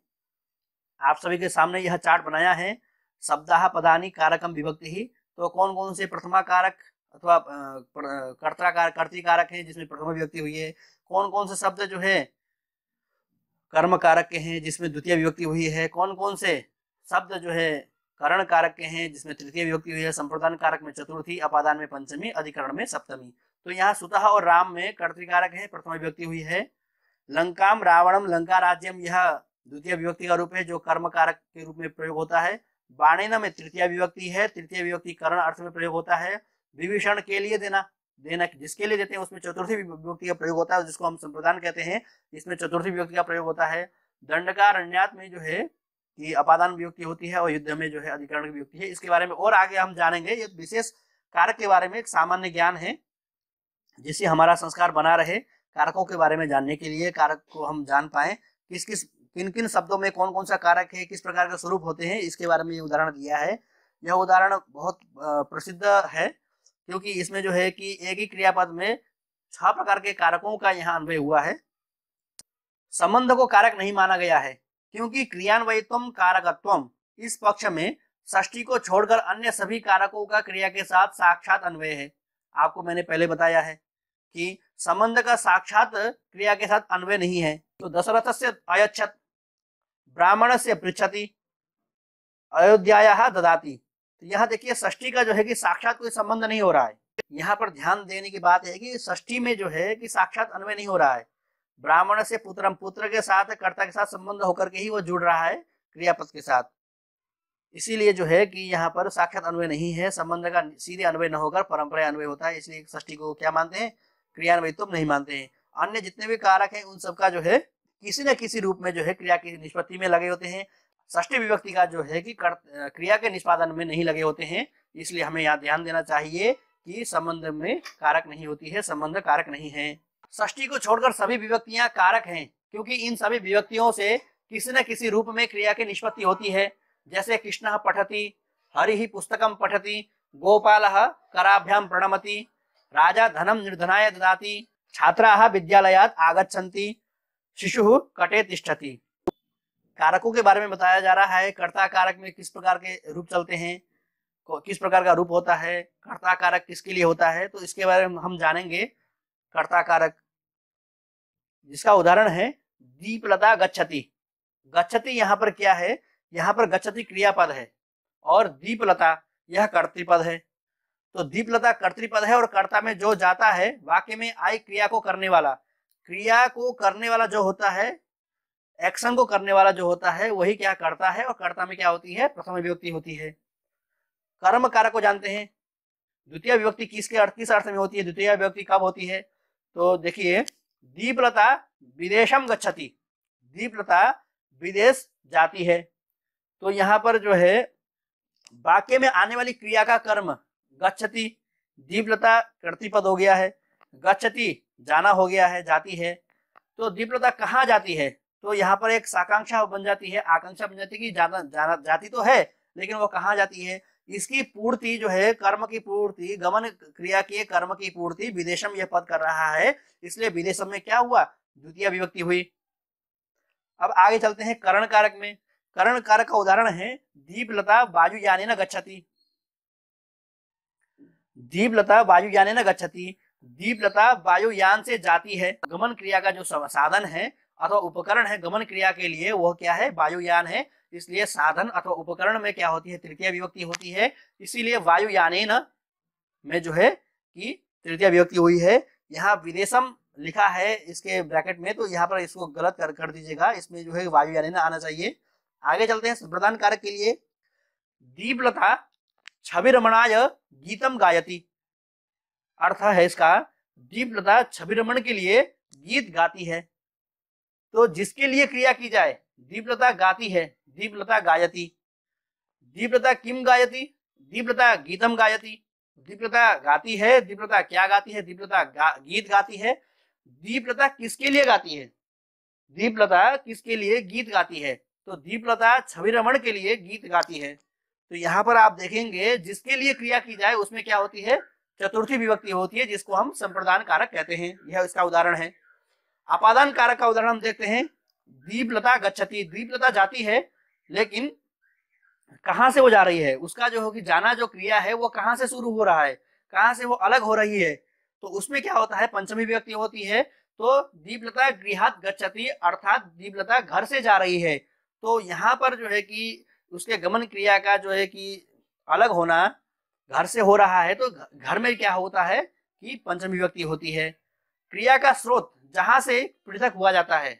आप सभी के सामने यह चार्ट बनाया है। शब्दाः पदानि कारकम विभक्ति ही, तो कौन कौन से प्रथमा कारक अथवा कर्ता कारक कर्तृकारक है जिसमें प्रथमा विभक्ति हुई है, कौन कौन से शब्द जो है कर्म कारक के हैं जिसमें द्वितीय विभक्ति हुई है, कौन कौन से शब्द जो है करण कारक के हैं जिसमें तृतीय विभक्ति हुई है, संप्रदान कारक में चतुर्थी, अपादान में पंचमी, अधिकरण में सप्तमी। तो यहाँ सुतः और राम में कर्तृकारक है, प्रथमा विभक्ति हुई है। लंकाम रावणम लंका राज्यम, यह द्वितीय विभक्ति का रूप है जो कर्म कारक के रूप में प्रयोग होता है। बाणेन में तृतीय विभक्ति है, तृतीय विभक्ति करण अर्थ में प्रयोग होता है। विभीषण के लिए देना, देना जिसके लिए देते हैं उसमें चतुर्थी विभक्ति का प्रयोग होता है, जिसको हम संप्रदान कहते हैं, इसमें चतुर्थी विभक्ति का प्रयोग होता है। दंडकारण्यात में जो है कि अपादान विभक्ति होती है और युद्ध में जो है अधिकरण की विभक्ति है। इसके बारे में और आगे हम जानेंगे। ये विशेष कारक के बारे में एक सामान्य ज्ञान है जिससे हमारा संस्कार बना रहे। कारकों के बारे में जानने के लिए, कारक को हम जान पाए किन किन शब्दों में कौन कौन सा कारक है, किस प्रकार के स्वरूप होते हैं, इसके बारे में ये उदाहरण दिया है। यह उदाहरण बहुत प्रसिद्ध है क्योंकि इसमें जो है कि एक ही क्रियापद में 6 प्रकार के कारकों का यहाँ अन्वय हुआ है। संबंध को कारक नहीं माना गया है क्योंकि क्रियान्वयित्वम कारकत्वम, इस पक्ष में षष्ठी को छोड़कर अन्य सभी कारकों का क्रिया के साथ साक्षात अन्वय है। आपको मैंने पहले बताया है कि संबंध का साक्षात क्रिया के साथ अन्वय नहीं है। तो दशरथस्य अयच्छत्, ब्राह्मणस्य पृच्छति, अयोध्यायाः ददाति। तो यहाँ देखिए षष्ठी का जो है कि साक्षात कोई संबंध नहीं हो रहा है। यहाँ पर ध्यान देने की बात है कि षष्ठी में जो है कि साक्षात अन्वय नहीं हो रहा है। ब्राह्मण से पुत्रम, पुत्र के साथ कर्ता के साथ संबंध होकर के ही वो जुड़ रहा है क्रियापद के साथ। इसीलिए जो है कि यहाँ पर साक्षात अन्वय नहीं है, संबंध का सीधे अन्वय न होकर परंपरा अन्वय होता है। इसलिए षष्ठी को क्या मानते हैं, क्रियान्वयित्व नहीं मानते हैं। अन्य जितने भी कारक हैं उन सबका जो है किसी न किसी रूप में जो है क्रिया की निष्पत्ति में लगे होते हैं। षष्ठी विभक्ति का जो है कि क्रिया के निष्पादन में नहीं लगे होते हैं। इसलिए हमें यहाँ ध्यान देना चाहिए कि संबंध में कारक नहीं होती है, संबंध कारक नहीं है। षष्ठी को छोड़कर सभी विभक्तियां कारक हैं क्योंकि इन सभी विभक्तियों से किसी न किसी रूप में क्रिया की निष्पत्ति होती है। जैसे कृष्णः पठति, हरिः पुस्तकं पठति, गोपालः कराभ्याम प्रणमति, राजा धनम निर्धनाय ददाति, छात्राः विद्यालयात् आगच्छन्ति, शिशुः कटे तिष्ठति। कारकों के बारे में बताया जा रहा है। कर्ता कारक में किस प्रकार के रूप चलते हैं, किस प्रकार का रूप होता है, कर्ता कारक किसके लिए होता है, तो इसके बारे में हम जानेंगे। कर्ता कारक जिसका उदाहरण है दीपलता गच्छति। गच्छति यहाँ पर क्या है, यहाँ पर गच्छति क्रियापद है और दीपलता यह कर्तृपद है। तो दीपलता कर्तृपद है और कर्ता में जो जाता है, वाक्य में आई क्रिया को करने वाला, क्रिया को करने वाला जो होता है, एक्शन को करने वाला जो होता है वही क्या करता है, और कर्ता में क्या होती है, प्रथम विभक्ति होती है। कर्म कारक को जानते हैं। द्वितीय विभक्ति किस अर्थ में होती है, द्वितीय विभक्ति कब होती है? तो देखिए, दीपलता विदेशम गच्छति, दीपलता विदेश जाती है। तो यहाँ पर जो है वाक्य में आने वाली क्रिया का कर्म गच्छति, दीपलता कर्तृपद हो गया है, गच्छति जाना हो गया है, जाती है। तो दीपलता कहाँ जाती है? तो यहाँ पर एक साकांक्षा बन जाती है, आकांक्षा बन जाती है कि जाना जाती तो है, लेकिन वो कहाँ जाती है? इसकी पूर्ति जो है, कर्म की पूर्ति, गमन क्रिया के कर्म की पूर्ति विदेशम यह पद कर रहा है, इसलिए विदेशम में क्या हुआ? द्वितीय विभक्ति हुई। अब आगे चलते हैं करण कारक में। करण कारक का उदाहरण है दीपलता वायुयानेन गच्छति, दीपलता वायुयानेन गच्छति, दीपलता वायुयान से जाती है। गमन क्रिया का जो साधन है अथवा उपकरण है गमन क्रिया के लिए, वह क्या है? वायुयान है। इसलिए साधन अथवा उपकरण में क्या होती है? तृतीय विभक्ति होती है। इसीलिए वायुयानेन में जो है कि तृतीय विभक्ति हुई है। यहाँ विदेशम लिखा है इसके ब्रैकेट में, तो यहाँ पर इसको गलत कर दीजिएगा, इसमें जो है वायुयानेन आना चाहिए। आगे चलते हैं संप्रदान कारक के लिए। दीपलता छविरमणाय गीतम गायति, अर्थ है इसका, दीपलता छविरमण के लिए गीत गाती है। तो जिसके लिए क्रिया की जाए, दीपलता गाती है, दीपलता गायति। दीपलता किम गायति? दीपलता गीतम गायति। दीपलता गाती है, दीपलता क्या गाती है? दीपलता गीत गाती है। दीपलता किसके लिए गाती है? दीपलता किसके लिए गीत गाती है? तो दीपलता छविरमण के लिए गीत गाती है। तो यहाँ पर आप देखेंगे जिसके लिए क्रिया की जाए उसमें क्या होती है? चतुर्थी विभक्ति होती है, जिसको हम संप्रदान कारक कहते हैं। यह इसका उदाहरण है। अपादान कारक का उदाहरण हम देखते हैं। दीपलता गच्छति, दीपलता जाती है, लेकिन कहां से वो जा रही है? उसका जो होगी जाना जो क्रिया है वो कहां से शुरू हो रहा है, कहां से वो अलग हो रही है? तो उसमें क्या होता है? पंचमी विभक्ति होती है। तो दीपलता गृहात गच्छति, अर्थात दीपलता घर से जा रही है। तो यहाँ पर जो है कि उसके गमन क्रिया का जो है कि अलग होना घर से हो रहा है, तो घर में क्या होता है कि पंचमी विभक्ति होती है। क्रिया का स्रोत जहां से पृथक हुआ जाता है,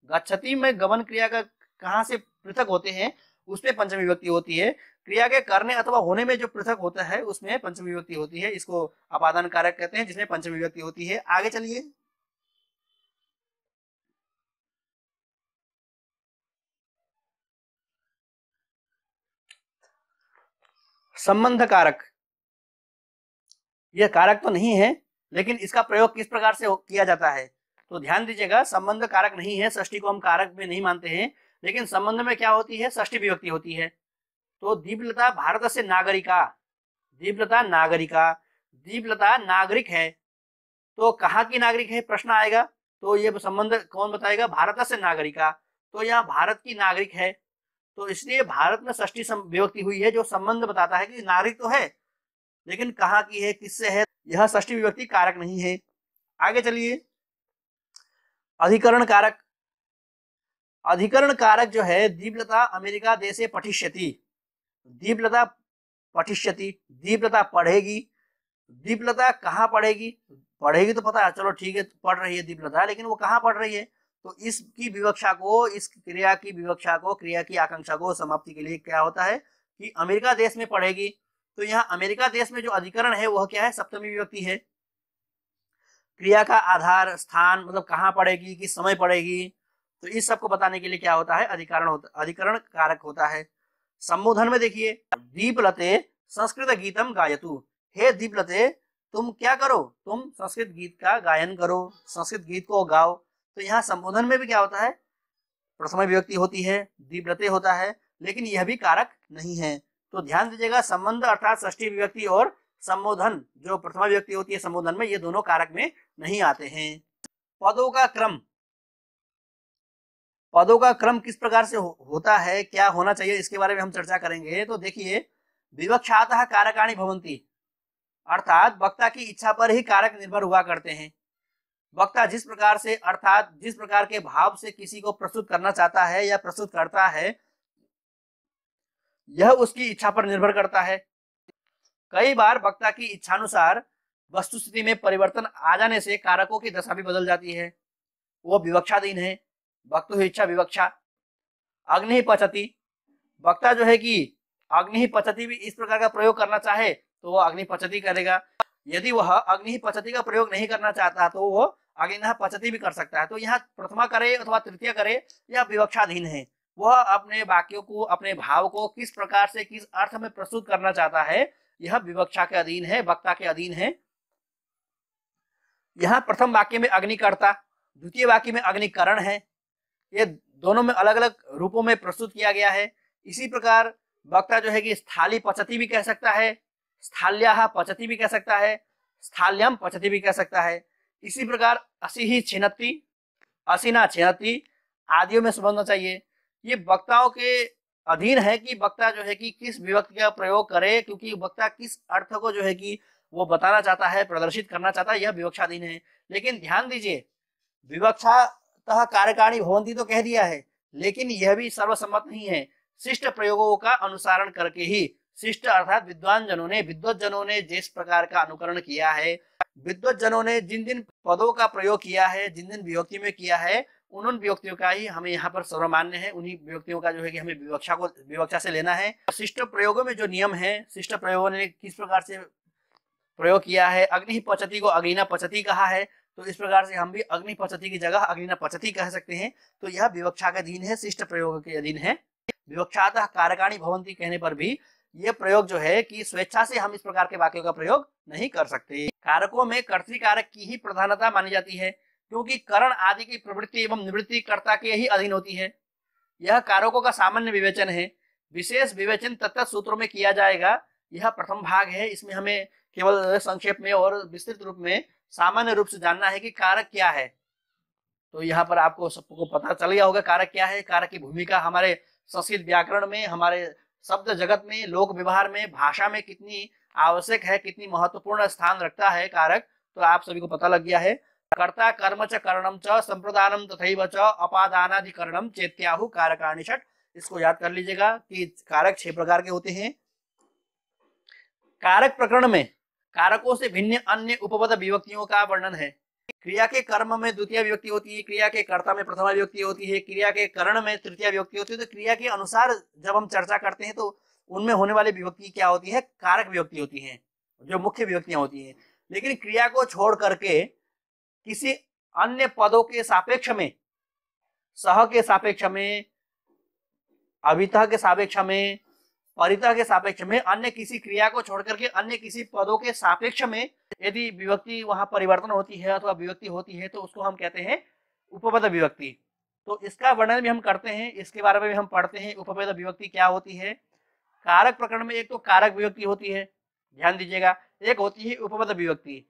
गच्छति में गमन क्रिया का कहां से पृथक होते हैं उसमें पंचमी विभक्ति होती है। क्रिया के करने अथवा होने में जो पृथक होता है उसमें पंचमी विभक्ति होती है। इसको अपादान कारक कहते हैं, जिसमें पंचमी विभक्ति होती है। आगे चलिए, संबंध कारक। यह कारक तो नहीं है, लेकिन इसका प्रयोग किस प्रकार से किया जाता है? तो ध्यान दीजिएगा, संबंध कारक नहीं है, षष्ठी को हम कारक में नहीं मानते हैं, लेकिन संबंध में क्या होती है? षष्ठी विभक्ति होती है। तो दीपलता भारत से नागरिका, दीपलता नागरिका, दीपलता नागरिक है। तो कहाँ की नागरिक है प्रश्न आएगा, तो ये संबंध कौन बताएगा? भारत से नागरिका। तो यहाँ भारत की नागरिक है, तो इसलिए भारत में षष्ठी विभक्ति हुई है, जो संबंध बताता है कि नागरिक तो है, लेकिन कहाँ की है, किससे है? यह षष्ठी विभक्ति कारक नहीं है। आगे चलिए, अधिकरण कारक। अधिकरण कारक जो है, दीपलता अमेरिका देशे पठिष्यति, दीपलता पठिष्यति, दीपलता पढ़ेगी। दीपलता कहाँ पढ़ेगी? पढ़ेगी तो पता है, चलो ठीक है, पढ़ रही है दीपलता, लेकिन वो कहाँ पढ़ रही है? तो इसकी विवक्षा को, इस क्रिया की विवक्षा को, क्रिया की आकांक्षा को समाप्ति के लिए क्या होता है कि अमेरिका देश में पढ़ेगी। तो यहाँ अमेरिका देश में जो अधिकरण है वह क्या है? सप्तमी विभक्ति है। क्रिया का आधार, स्थान, मतलब कहाँ पढ़ेगी, किस समय पढ़ेगी, तो इस सब को बताने के लिए क्या होता है? अधिकरण कारक होता है। संबोधन में देखिए, दीपलते संस्कृत गीतम गायतु, हे दीपलते तुम क्या करो? तुम संस्कृत गीत का गायन करो, संस्कृत गीत को गाओ। तो यहाँ संबोधन में भी क्या होता है? प्रथमा विभक्ति होती है, दीपलते होता है, लेकिन यह भी कारक नहीं है। तो ध्यान दीजिएगा, संबंध अर्थात षष्ठी विभक्ति और संबोधन जो प्रथमा विभक्ति होती है संबोधन में, ये दोनों कारक में नहीं आते हैं। पदों का क्रम, पदों का क्रम किस प्रकार से होता है, क्या होना चाहिए, इसके बारे में हम चर्चा करेंगे। तो देखिए, विवक्षातः कारकाणि भवन्ति, अर्थात वक्ता की इच्छा पर ही कारक निर्भर हुआ करते हैं। वक्ता जिस प्रकार से, अर्थात जिस प्रकार के भाव से किसी को प्रस्तुत करना चाहता है या प्रस्तुत करता है, यह उसकी इच्छा पर निर्भर करता है। कई बार वक्ता की इच्छानुसार वस्तुस्थिति में परिवर्तन आ जाने से कारकों की दशा भी बदल जाती है, वो विवक्षाधीन है। वक्तु इच्छा विवक्षा। अग्नि पचति, वक्ता जो है कि अग्नि पचति भी इस प्रकार का प्रयोग करना चाहे तो वो अग्नि पचति करेगा। यदि वह अग्नि पचति का प्रयोग नहीं करना चाहता तो वो अग्नि पचति भी कर सकता है। तो यहाँ प्रथमा करे अथवा तृतीय करे यह विवक्षाधीन है। वह अपने वाक्यों को, अपने भाव को किस प्रकार से, किस अर्थ में प्रस्तुत करना चाहता है, यह विवक्षा के अधीन है, वक्ता के अधीन है। यहाँ प्रथम वाक्य में अग्निकर्ता, द्वितीय वाक्य में अग्निकरण है। ये दोनों में अलग अलग रूपों में प्रस्तुत किया गया है। इसी प्रकार वक्ता जो है कि स्थाली पचति भी कह सकता है, स्थाल्याः पचति भी कह सकता है, स्थाल्यम पचति भी कह सकता है। इसी प्रकार असि ही छिनत्ति, असिना छिनत्ति आदियों में समझना चाहिए। ये वक्ताओं के अधीन है कि वक्ता जो है कि किस विभक्ति का प्रयोग करे, क्योंकि वक्ता किस अर्थ को जो है कि वो बताना चाहता है, प्रदर्शित करना चाहता है, यह विवक्षाधीन है। लेकिन ध्यान दीजिए, विवक्षातः कारकाणि भवन्ति तो कह दिया है, लेकिन यह भी सर्वसम्मत नहीं है। शिष्ट प्रयोगों का अनुसरण करके ही, शिष्ट अर्थात विद्वान जनों ने, विद्वत जनों ने जिस प्रकार का अनुकरण किया है, विद्वत जनों ने जिन जिन पदों का प्रयोग किया है, जिन जिन विभक्ति में किया है, उन विभक्तियों का ही हमें यहाँ पर सर्वमान्य है। उन्हीं विभक्तियों का जो है कि हमें विवक्षा से लेना है। शिष्ट प्रयोगों में जो नियम है, शिष्ट प्रयोगों ने किस प्रकार से प्रयोग किया है, अग्नि पचति को अग्निना पचति कहा है, तो इस प्रकार से हम भी अग्नि पचति की जगह अग्निना पचति कह सकते हैं। तो यह विवक्षा के अधीन है, शिष्ट प्रयोग के अधीन है। विवक्षातः कारकाणि भवन्ति कहने पर भी यह प्रयोग जो है कि स्वेच्छा से हम इस प्रकार के वाक्यों का प्रयोग नहीं कर सकते। कारकों में कर्तृकारक की ही प्रधानता मानी जाती है, क्योंकि करण आदि की प्रवृत्ति एवं निवृत्ति कर्ता के ही अधीन होती है। यह कारकों का सामान्य विवेचन है। विशेष विवेचन तत्त सूत्रों में किया जाएगा। यह प्रथम भाग है। इसमें हमें केवल संक्षेप में और विस्तृत रूप में सामान्य रूप से जानना है कि कारक क्या है। तो यहाँ पर आपको सबको पता चल गया होगा कारक क्या है। कारक की भूमिका हमारे संस्कृत व्याकरण में, हमारे शब्द जगत में, लोक व्यवहार में, भाषा में कितनी आवश्यक है, कितनी महत्वपूर्ण स्थान रखता है कारक, तो आप सभी को पता लग गया है। कर्ता कर्म च करणम च संप्रदानम तथैव च अपादानाधिकरणम चेत्याहु कारकाणि षट्। इसको याद कर लीजिएगा कि कारक 6 प्रकार के होते हैं। कारक प्रकरण में कारकों से भिन्न अन्य उपपद विभक्तियों का वर्णन है। क्रिया के कर्म में द्वितीय विभक्ति होती है, क्रिया के कर्ता में प्रथमा विभक्ति होती है, क्रिया के करण में तृतीय विभक्ति होती है। तो क्रिया के अनुसार जब हम चर्चा करते हैं तो उनमें होने वाली विभक्ति क्या होती है, कारक विभक्ति होती है, जो मुख्य विभक्तियां होती हैं। लेकिन क्रिया को छोड़ करके किसी अन्य पदों के सापेक्ष में, सह के सापेक्ष में, अभितः के सापेक्ष में, परितः के सापेक्ष में, अन्य किसी क्रिया को छोड़ करके अन्य किसी पदों के सापेक्ष में यदि विभक्ति वहां परिवर्तन होती है अथवा विभक्ति होती है तो उसको हम कहते हैं उपपद विभक्ति। तो इसका वर्णन भी हम करते हैं, इसके बारे में भी हम पढ़ते हैं उपपद विभक्ति क्या होती है। कारक प्रकरण में एक तो कारक विभक्ति होती है, ध्यान दीजिएगा, एक होती है उपपद विभक्ति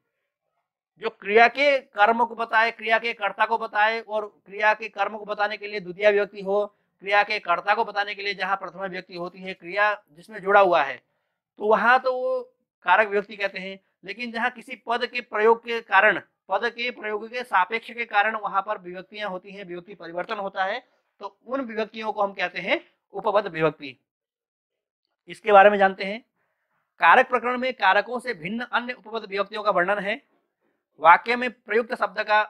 जो क्रिया के कर्म को बताए, क्रिया के कर्ता को बताए, और क्रिया के कर्म को बताने के लिए द्वितीय विभक्ति हो, क्रिया के कर्ता को बताने के लिए जहां प्रथम विभक्ति होती है, क्रिया जिसमें जुड़ा हुआ है, तो वहां तो वो कारक विभक्ति कहते हैं। लेकिन जहां किसी पद के प्रयोग के कारण, पद के प्रयोग के सापेक्ष के कारण वहां पर विभक्तियां होती हैं, विभक्ति परिवर्तन होता है, तो उन विभक्तियों को हम कहते हैं उपपद विभक्ति। इसके बारे में जानते हैं। कारक प्रकरण में कारकों से भिन्न अन्य उपपद विभक्तियों का वर्णन है। वाक्य में प्रयुक्त शब्द का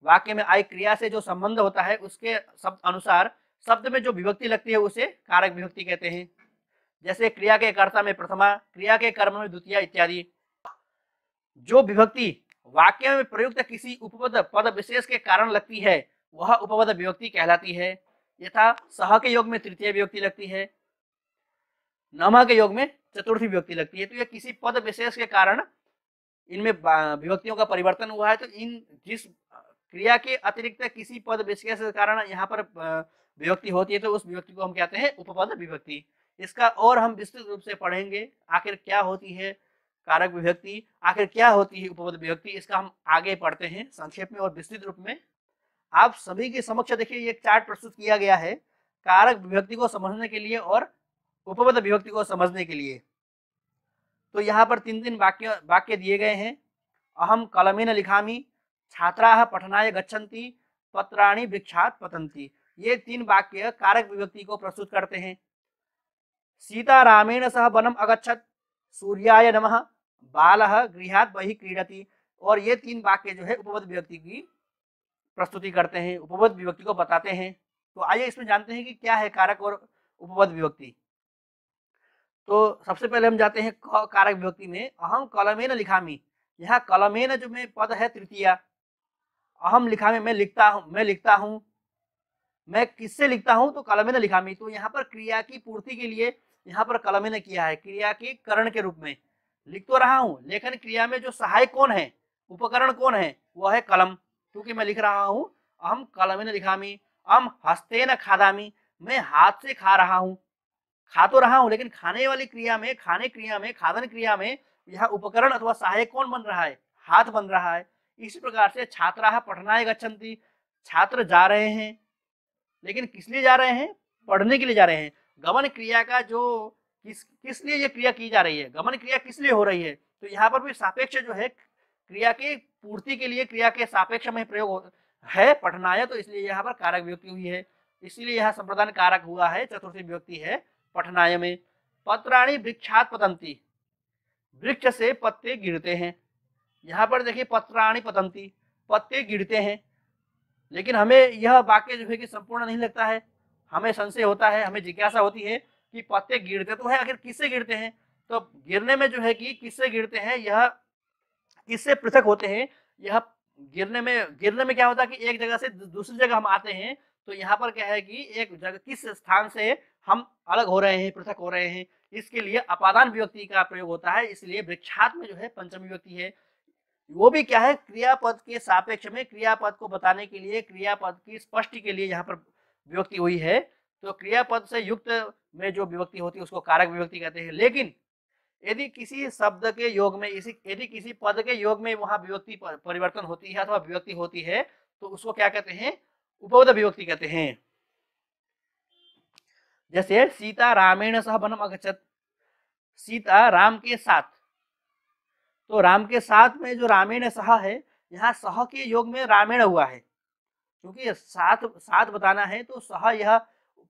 वाक्य में आई क्रिया से जो संबंध होता है उसके शब्द अनुसार शब्द में जो विभक्ति लगती है उसे कारक विभक्ति कहते हैं। जैसे क्रिया के कर्ता में प्रथमा, क्रिया के कर्म में द्वितीय इत्यादि। जो विभक्ति वाक्य में प्रयुक्त किसी उपपद पद विशेष के कारण लगती है वह उपपद विभक्ति कहलाती है। यथा सह के योग में तृतीय विभक्ति लगती है, नमः के योग में चतुर्थी विभक्ति लगती है। तो यह किसी पद विशेष के कारण इनमें विभक्तियों का परिवर्तन हुआ है। तो इन जिस क्रिया के अतिरिक्त किसी पद विशेष के कारण यहाँ पर विभक्ति होती है तो उस विभक्ति को हम कहते हैं उपपद विभक्ति। इसका और हम विस्तृत रूप से पढ़ेंगे, आखिर क्या होती है कारक विभक्ति, आखिर क्या होती है उपपद विभक्ति, इसका हम आगे पढ़ते हैं संक्षेप में और विस्तृत रूप में। आप सभी के समक्ष देखिए ये चार्ट प्रस्तुत किया गया है कारक विभक्ति को समझने के लिए और उपपद विभक्ति को समझने के लिए। तो यहाँ पर 3 वाक्य दिए गए हैं। अहम कलमेन लिखामि, छात्राः पठनाय गच्छन्ति, पत्राणि वृक्षात् पतन्ति। ये 3 वाक्य कारक विभक्ति को प्रस्तुत करते हैं। सीता रामेण सह वनम अगच्छत्, सूर्याय नमः, बालः गृहात् बहिः क्रीडति। और ये 3 वाक्य जो है उपपद विभक्ति की प्रस्तुति करते हैं, उपपद विभक्ति को बताते हैं। तो आइए इसमें जानते हैं कि क्या है कारक और उपपद विभक्ति। तो सबसे पहले हम जाते हैं कारक विभक्ति में। अहम कलमेन लिखामी, यहाँ कलमेन जो में पद है तृतीया, अहम लिखामी मैं लिखता हूँ, मैं किससे लिखता हूँ, तो कलमेन लिखामी। तो यहाँ पर क्रिया की पूर्ति के लिए यहाँ पर कलमेन किया है, क्रिया के करण के रूप में लिख तो रहा हूँ, लेकिन क्रिया में जो सहायक कौन है, उपकरण कौन है, वह है कलम। क्योंकि मैं लिख रहा हूँ अहम कलमेन लिखामी, अहम हस्तेन खादामी, मैं हाथ से खा रहा हूँ, खा तो रहा हूं, लेकिन खाने वाली क्रिया में, खाने क्रिया में, खादन क्रिया में यह उपकरण अथवा सहायक कौन बन रहा है, हाथ बन रहा है। इसी प्रकार से छात्राः पठनाय गच्छन्ति, छात्र जा रहे हैं, लेकिन किस लिए जा रहे हैं, पढ़ने के लिए जा रहे हैं। गमन क्रिया का जो किस लिए ये क्रिया की जा रही है, गमन क्रिया किस लिए हो रही है, तो यहाँ पर भी सापेक्ष जो है क्रिया की पूर्ति के लिए क्रिया के सापेक्ष में प्रयोग है पठनाय, तो इसलिए यहाँ पर कारक विभक्ति हुई है, इसलिए यहाँ संप्रदान कारक हुआ है, चतुर्थी विभक्ति है पठनाय में। पत्राणि वृक्षात् पतन्ति, वृक्ष से पत्ते गिरते हैं। यहाँ पर देखिए पत्राणि पतन्ति, पत्ते गिरते हैं, लेकिन हमें यह वाक्य जो है कि संपूर्ण नहीं लगता है, हमें संशय होता है, हमें जिज्ञासा होती है कि पत्ते गिरते तो है, आखिर किससे गिरते हैं, तो गिरने में जो है कि किससे गिरते हैं, यह किससे पृथक होते हैं, यह गिरने में क्या होता है कि एक जगह से दूसरी जगह हम आते हैं, तो यहाँ पर क्या है कि एक जगह किस स्थान से हम अलग हो रहे हैं, पृथक हो रहे हैं, इसके लिए अपादान विभक्ति का प्रयोग होता है। इसलिए वृक्षात् में जो है पंचमी विभक्ति है, वो भी क्या है, क्रियापद के सापेक्ष में क्रियापद को बताने के लिए, क्रियापद की स्पष्टि के लिए यहाँ पर विभक्ति हुई है। तो क्रियापद से युक्त में जो विभक्ति होती है उसको कारक विभक्ति कहते हैं। लेकिन यदि किसी शब्द के योग में, यदि किसी पद के योग में वहां विभक्ति परिवर्तन होती है अथवा विभक्ति होती है, तो उसको क्या कहते हैं, उपपद विभक्ति कहते हैं। जैसे सीता रामेण सह वनम अगच्छत, सीता राम के साथ, तो राम के साथ में जो रामेण सह है, यहाँ सह के योग में रामेण हुआ है, क्योंकि साथ बताना है, तो सह यह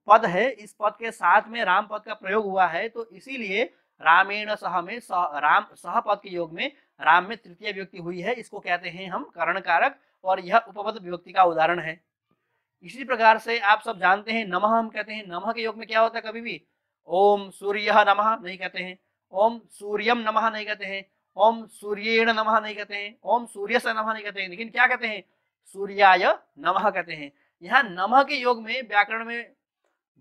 पद है, इस पद के साथ में राम पद का प्रयोग हुआ है, तो इसीलिए रामेण सह में राम सह पद के योग में राम में तृतीय विभक्ति हुई है, इसको कहते हैं हम करण कारक, और यह उपपद विभक्ति का उदाहरण है। इसी प्रकार से आप सब जानते हैं नमः हम कहते हैं, नमः के योग में क्या होता है, कभी भी ओम सूर्यः नमः नहीं कहते हैं, ओम सूर्यम नमः नहीं कहते हैं, ओम सूर्येण नमः नहीं कहते हैं, ओम सूर्यस्य नमः नहीं कहते हैं, लेकिन क्या कहते हैं, सूर्याय नमः कहते हैं। यहाँ नमः के योग में व्याकरण में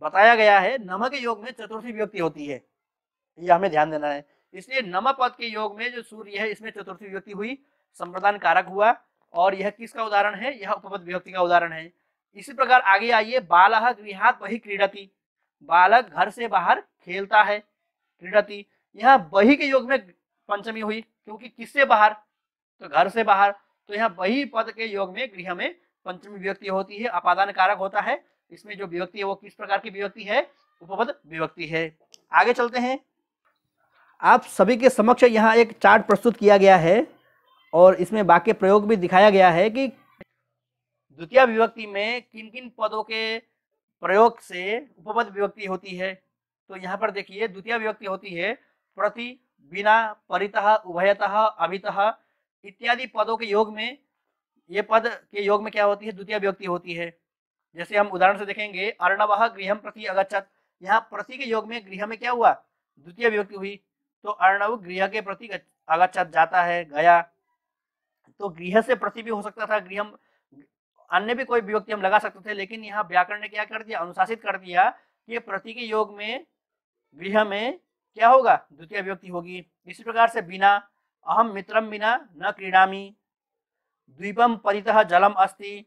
बताया गया है, नमः के योग में चतुर्थी विभक्ति होती है, ये हमें ध्यान देना है। इसलिए नमः पद के योग में जो सूर्य है, इसमें चतुर्थी विभक्ति हुई, संप्रदान कारक हुआ, और यह किसका उदाहरण है, यह उपपद विभक्ति का उदाहरण है। इसी प्रकार आगे आइए, बालः गृहात् बहिः क्रीडति, बालक घर से बाहर खेलता है, क्रीडति, यहाँ बहि के योग में पंचमी हुई, क्योंकि किससे बाहर, तो घर से बाहर, तो यहाँ बहि पद के योग में गृह में पंचमी विभक्ति होती है, अपादान कारक होता है। इसमें जो विभक्ति है वो किस प्रकार की विभक्ति है, उपपद विभक्ति है। आगे चलते हैं, आप सभी के समक्ष यहाँ एक चार्ट प्रस्तुत किया गया है, और इसमें वाक्य प्रयोग भी दिखाया गया है कि द्वितीय विभक्ति में किन किन पदों के प्रयोग से उपपद विभक्ति होती है। तो यहाँ पर देखिए द्वितीय विभक्ति होती है प्रति, बिना, परितः, उभयतः, अभितः इत्यादि पदों के योग में, ये पद के योग में क्या होती है, द्वितीय विभक्ति होती है। जैसे हम उदाहरण से देखेंगे, अर्णवः गृहं प्रति अगच्छत्, यहाँ प्रति के योग में गृह में क्या हुआ, द्वितीय विभक्ति हुई, तो अर्णव गृह के प्रति अगच्छत् जाता है, गया, तो गृह से प्रति भी हो सकता था, गृहम अन्य भी कोई विभक्ति हम लगा सकते थे, लेकिन यहाँ व्याकरण ने क्या कर दिया, अनुशासित कर दिया कि प्रति के योग में गृह में क्या होगा, द्वितीय विभक्ति होगी। इसी प्रकार से बिना, अहम मित्रम बिना न क्रीडामी, द्वीपम परितः जलम अस्ति,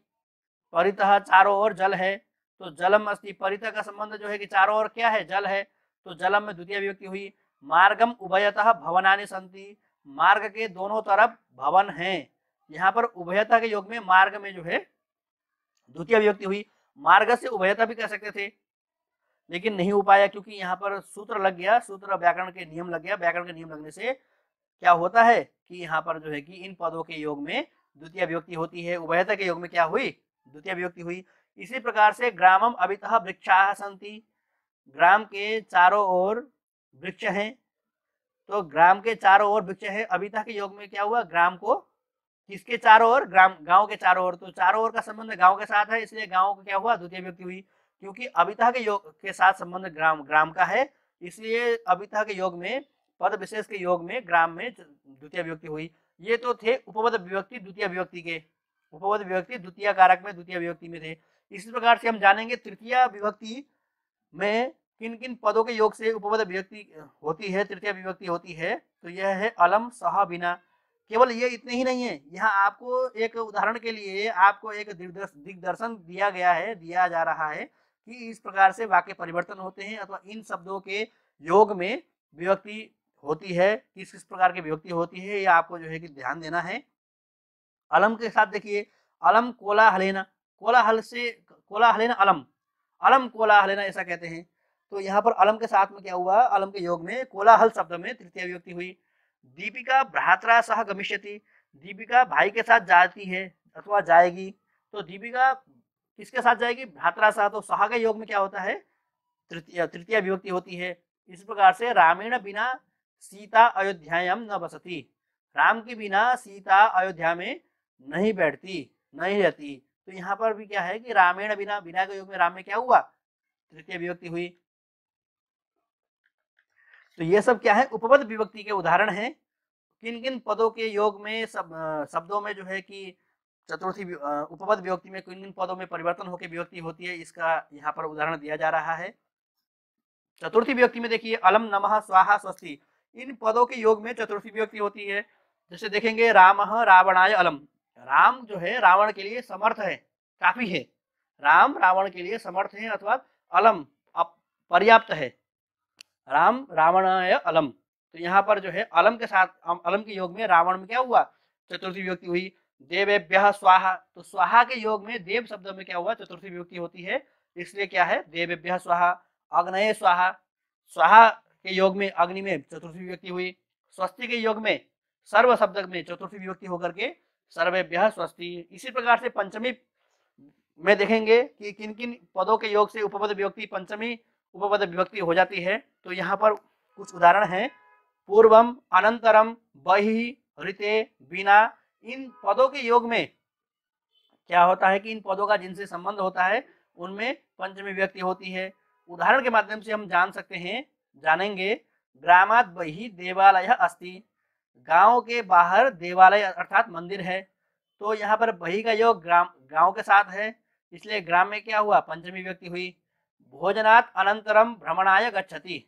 परितः चारों ओर जल है, तो जलम अस्ति, परितः का संबंध जो है कि चारों ओर क्या है, जल है, तो जलम में द्वितीय विभक्ति हुई। मार्गम उभयतः भवनानि सन्ति, मार्ग के दोनों तरफ भवन हैं, यहाँ पर उभयतः के योग में मार्ग में जो है द्वितीय विभक्ति हुई। मार्ग से उभयतः भी कह सकते थे, लेकिन नहीं हो पाया, क्योंकि यहाँ पर सूत्र लग गया, सूत्र व्याकरण के नियम लग गया, व्याकरण के नियम लगने से क्या होता है कि यहाँ पर जो है कि इन पदों के योग में द्वितीय विभक्ति होती है, उभयतः के योग में क्या हुई, द्वितीय विभक्ति हुई। इसी प्रकार से ग्रामम अभितः वृक्षाः सन्ति, ग्राम के चारों ओर वृक्ष हैं, तो ग्राम के चारों ओर वृक्ष है, अभितः के योग में क्या हुआ, ग्राम को किसके चारों ओर, ग्राम, गांव के चारों ओर, तो चारों ओर का संबंध गांव के साथ है, इसलिए गांव को क्या हुआ, द्वितीय विभक्ति हुई, क्योंकि अभितः के योग के साथ संबंध ग्राम का है, इसलिए अभिता के योग में, पद विशेष के योग में, ग्राम में द्वितीय विभक्ति हुई। ये तो थे उपपद विभक्ति द्वितीय विभक्ति के, उपपद विभक्ति द्वितीय कारक में द्वितीय विभक्ति में थे। इसी प्रकार से हम जानेंगे तृतीय विभक्ति में किन किन पदों के योग से उपपद विभक्ति होती है, तृतीय विभक्ति होती है। तो यह है अलम, सह, बिना। केवल ये इतने ही नहीं है, यहाँ आपको एक उदाहरण के लिए आपको एक दिग्दर्शन दिया जा रहा है कि इस प्रकार से वाक्य परिवर्तन होते हैं अथवा इन शब्दों के योग में विभक्ति होती है, किस किस प्रकार की विभक्ति होती है, ये आपको जो है कि ध्यान देना है। अलम के साथ देखिए, अलम कोलाहलेना, कोलाहलेना अलम, अलम कोलाहलेना ऐसा कहते हैं। तो यहाँ पर अलम के साथ में क्या हुआ, अलम के योग में कोलाहल शब्द में तृतीय विभक्ति हुई। दीपिका भ्रात्रा सह गमिष्यति, दीपिका भाई के साथ जाती है अथवा जाएगी। तो दीपिका किसके साथ जाएगी, भ्रात्रा सह। तो सह के योग में क्या होता है, तृतीय विभक्ति होती है। इस प्रकार से रामेण बिना सीता अयोध्यायाम न बसती, राम के बिना सीता अयोध्या में नहीं बैठती, नहीं रहती। तो यहाँ पर भी क्या है कि रामेण बिना, बिना के योग में राम में क्या हुआ, तृतीय विभक्ति हुई। तो ये सब क्या है, उपपद विभक्ति के उदाहरण हैं। किन किन पदों के योग में शब्दों में जो है कि चतुर्थी उपपद विभक्ति में किन किन पदों में परिवर्तन होकर विभक्ति होती है, इसका यहाँ पर उदाहरण दिया जा रहा है। चतुर्थी विभक्ति में देखिए, अलम, नमः, स्वाहा, स्वस्ति, इन पदों के योग में चतुर्थी विभक्ति होती है। जैसे देखेंगे, रामः रावणाय अलम, राम जो है रावण के लिए समर्थ है, काफी है, राम रावण के लिए समर्थ है अथवा अलम पर्याप्त है, राम रावणाय अलम। तो यहाँ पर जो है अलम के साथ, अलम के योग में रावण में क्या हुआ, चतुर्थी विभक्ति हुई। देवेभ्यः स्वाहा, तो स्वाहा के योग में देव शब्द में क्या हुआ, चतुर्थी विभक्ति होती है, इसलिए क्या है, देवेभ्यः स्वाहा। अग्नये स्वाहा, स्वाहा के योग में अग्नि में चतुर्थी विभक्ति हुई। स्वस्ति के योग में सर्व शब्द में चतुर्थी विभक्ति होकर के सर्वेभ्यः स्वस्ति। इसी प्रकार से पंचमी में देखेंगे कि किन किन पदों के योग से उपपद विभक्ति, पंचमी उपपद विभक्ति हो जाती है। तो यहाँ पर कुछ उदाहरण हैं, पूर्वम, अनंतरम, बहि, ऋते, बिना। इन पदों के योग में क्या होता है कि इन पदों का जिनसे संबंध होता है उनमें पंचमी विभक्ति होती है। उदाहरण के माध्यम से हम जान सकते हैं, जानेंगे, ग्रामात बहि देवालय अस्ति, गांव के बाहर देवालय अर्थात मंदिर है। तो यहाँ पर बहि का योग गांव के साथ है, इसलिए ग्राम में क्या हुआ, पंचमी विभक्ति हुई। भोजनात् अनंतरम भ्रमणाय गच्छति,